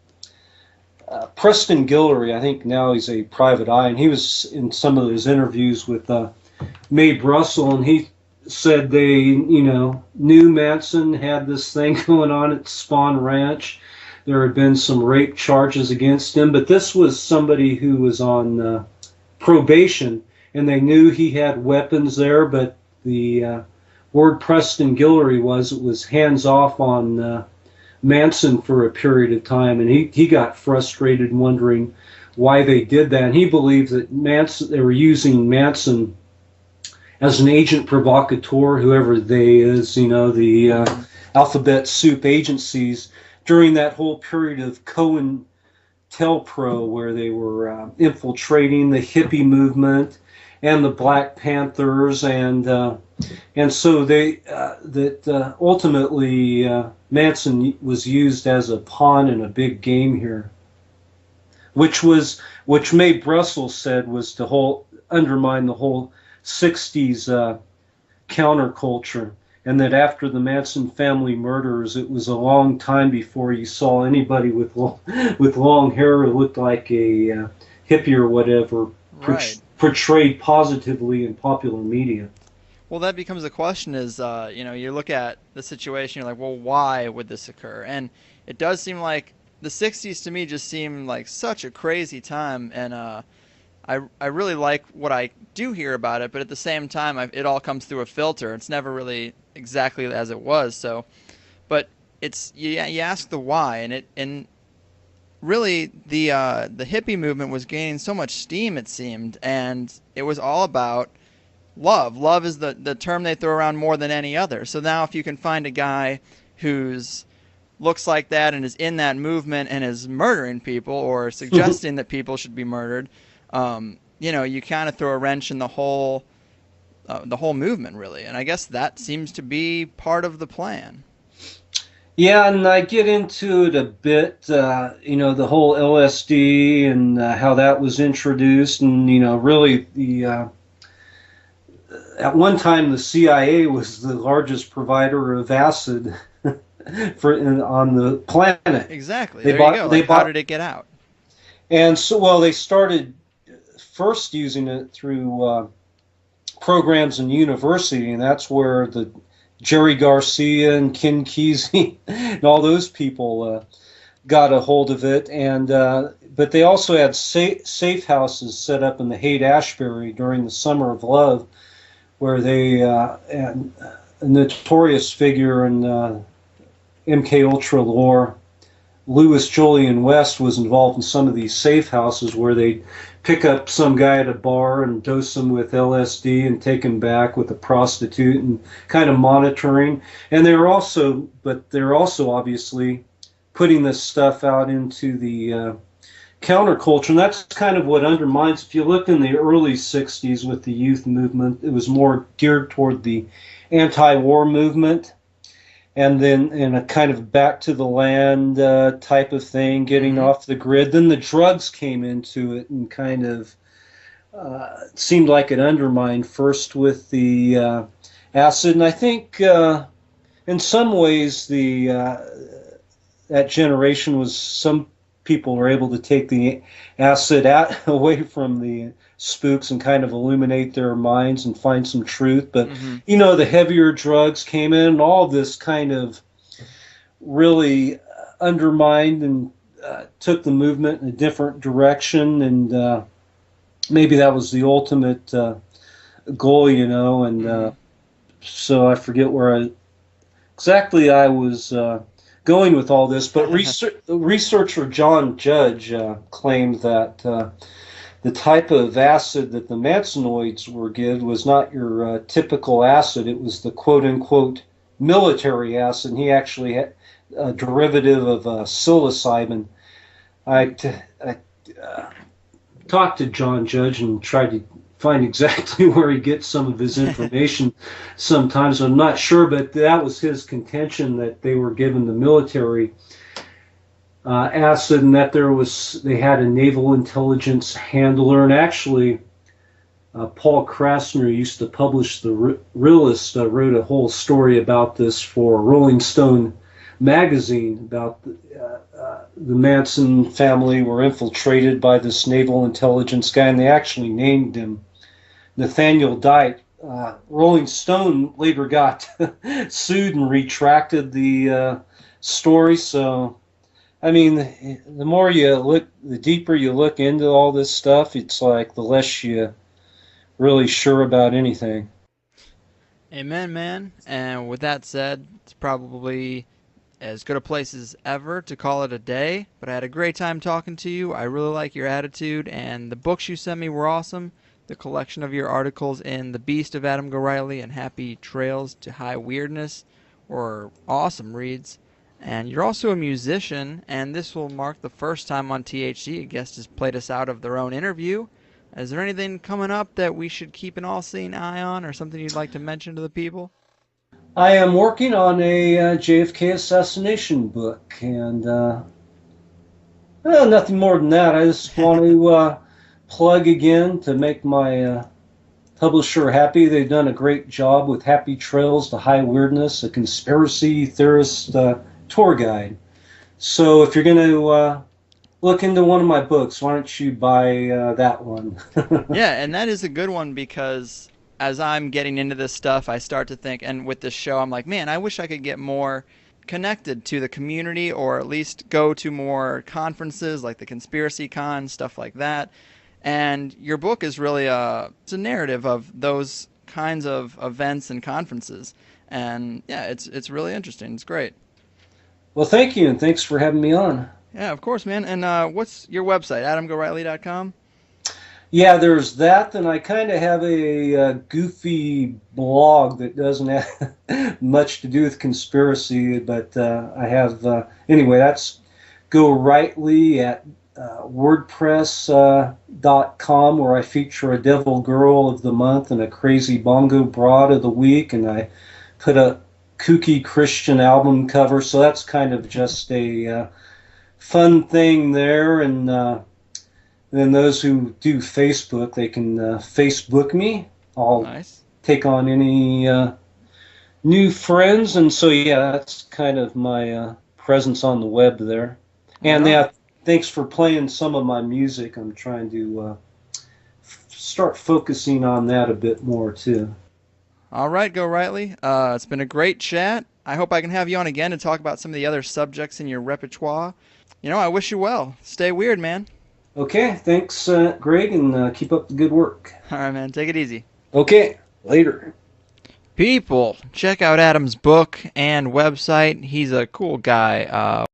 Speaker 2: Preston Guillory. I think now he's a private eye, and he was in some of those interviews with Mae Brussel, and he said they, knew Manson had this thing going on at Spawn Ranch. There had been some rape charges against him, but this was somebody who was on probation, and they knew he had weapons there, but the word Preston Guillory was hands off on Manson for a period of time, and he got frustrated wondering why they did that. And he believed that they were using Manson as an agent provocateur, whoever they is, the alphabet soup agencies, during that whole period of COINTELPRO, where they were infiltrating the hippie movement and the Black Panthers, and so ultimately Manson was used as a pawn in a big game here, which Mae Brussel said was to undermine the whole 60s counterculture, and that after the Manson family murders, it was a long time before you saw anybody with long hair who looked like a hippie or whatever
Speaker 1: Right.
Speaker 2: portrayed positively in popular media.
Speaker 1: Well, that becomes the question is, you look at the situation, you're like, well, why would this occur? And it does seem like the 60s to me just seem like such a crazy time, and I really like what I do hear about it, but at the same time, it all comes through a filter. It's never really exactly as it was. So, but it's you ask the why, and really the hippie movement was gaining so much steam, it seemed, and it was all about love. Love is the term they throw around more than any other. So now if you can find a guy who's looks like that and is in that movement and is murdering people or suggesting that people should be murdered, you kind of throw a wrench in the whole movement, really. And I guess that seems to be part of the plan.
Speaker 2: Yeah, and I get into it a bit, the whole LSD and how that was introduced, and really at one time the CIA was the largest provider of acid on the planet.
Speaker 1: Exactly. There you go. How did it get out?
Speaker 2: And so, they started first using it through programs in university, and that's where the Jerry Garcia and Ken Kesey and all those people got a hold of it. And but they also had safe houses set up in the Haight-Ashbury during the Summer of Love, where they and a notorious figure in MK Ultra lore, Louis Julian West, was involved in some of these safe houses where they pick up some guy at a bar and dose him with LSD and take him back with a prostitute and kind of monitoring. And they're also obviously putting this stuff out into the counterculture, and that's kind of what undermines. If you look in the early 60s with the youth movement, it was more geared toward the anti-war movement, and then in a kind of back to the land type of thing, getting off the grid. Then the drugs came into it and kind of seemed like it undermined first with the acid. And I think in some ways that generation was, some people were able to take the acid away from the spooks and kind of illuminate their minds and find some truth. But, the heavier drugs came in, and all this kind of really undermined and took the movement in a different direction. And maybe that was the ultimate goal, and so I forget where exactly I was going with all this. But researcher John Judge claimed that the type of acid that the Mansonoids were given was not your typical acid. It was the quote-unquote military acid. And he actually had a derivative of psilocybin. I talked to John Judge and tried to find exactly where he gets some of his information sometimes. I'm not sure, but that was his contention, that they were given the military acid, and that they had a naval intelligence handler. And actually, Paul Krasner used to publish the Realist, wrote a whole story about this for Rolling Stone magazine, about the Manson family were infiltrated by this naval intelligence guy, and they actually named him Nathaniel Dite. Rolling Stone later got sued and retracted the story. So, I mean, the more you look, the deeper you look into all this stuff, it's like the less you really sure about anything.
Speaker 1: Amen, man. And with that said, it's probably as good a place as ever to call it a day. But I had a great time talking to you. I really like your attitude, and the books you sent me were awesome. The collection of your articles in The Beast of Adam Gorightly and Happy Trails to High Weirdness were awesome reads. And you're also a musician, and this will mark the first time on THC a guest has played us out of their own interview. Is there anything coming up that we should keep an all-seeing eye on, or something you'd like to mention to the people?
Speaker 2: I am working on a JFK assassination book, and well, nothing more than that. I just want to plug again to make my publisher happy. They've done a great job with Happy Trails to High Weirdness, a conspiracy theorist tour guide. So if you're going to look into one of my books, why don't you buy that one?
Speaker 1: Yeah, and that is a good one, because as I'm getting into this stuff, I start to think, and with this show, I'm like, man, I wish I could get more connected to the community, or at least go to more conferences like the Conspiracy Con, stuff like that. And your book is really it's a narrative of those kinds of events and conferences. And yeah, it's really interesting. It's great.
Speaker 2: Well, thank you, and thanks for having me on.
Speaker 1: Yeah, of course, man. And what's your website? AdamGorightly.com?
Speaker 2: Yeah, there's that, and I kind of have a goofy blog that doesn't have much to do with conspiracy, but I have, anyway, that's Go Rightly at WordPress.com, where I feature a Devil Girl of the Month and a Crazy Bongo Broad of the Week, and I put a kooky Christian album cover, so that's kind of just a fun thing there. And then those who do Facebook, they can Facebook me. I'll
Speaker 1: Nice.
Speaker 2: take on any new friends, and so yeah, that's kind of my presence on the web there. And
Speaker 1: Right on.
Speaker 2: yeah, thanks for playing some of my music. I'm trying to start focusing on that a bit more too.
Speaker 1: All right, Go Rightly. It's been a great chat. I hope I can have you on again to talk about some of the other subjects in your repertoire. I wish you well. Stay weird, man.
Speaker 2: Okay, thanks, Greg, and keep up the good work.
Speaker 1: All right, man. Take it easy.
Speaker 2: Okay, later.
Speaker 1: People, check out Adam's book and website. He's a cool guy.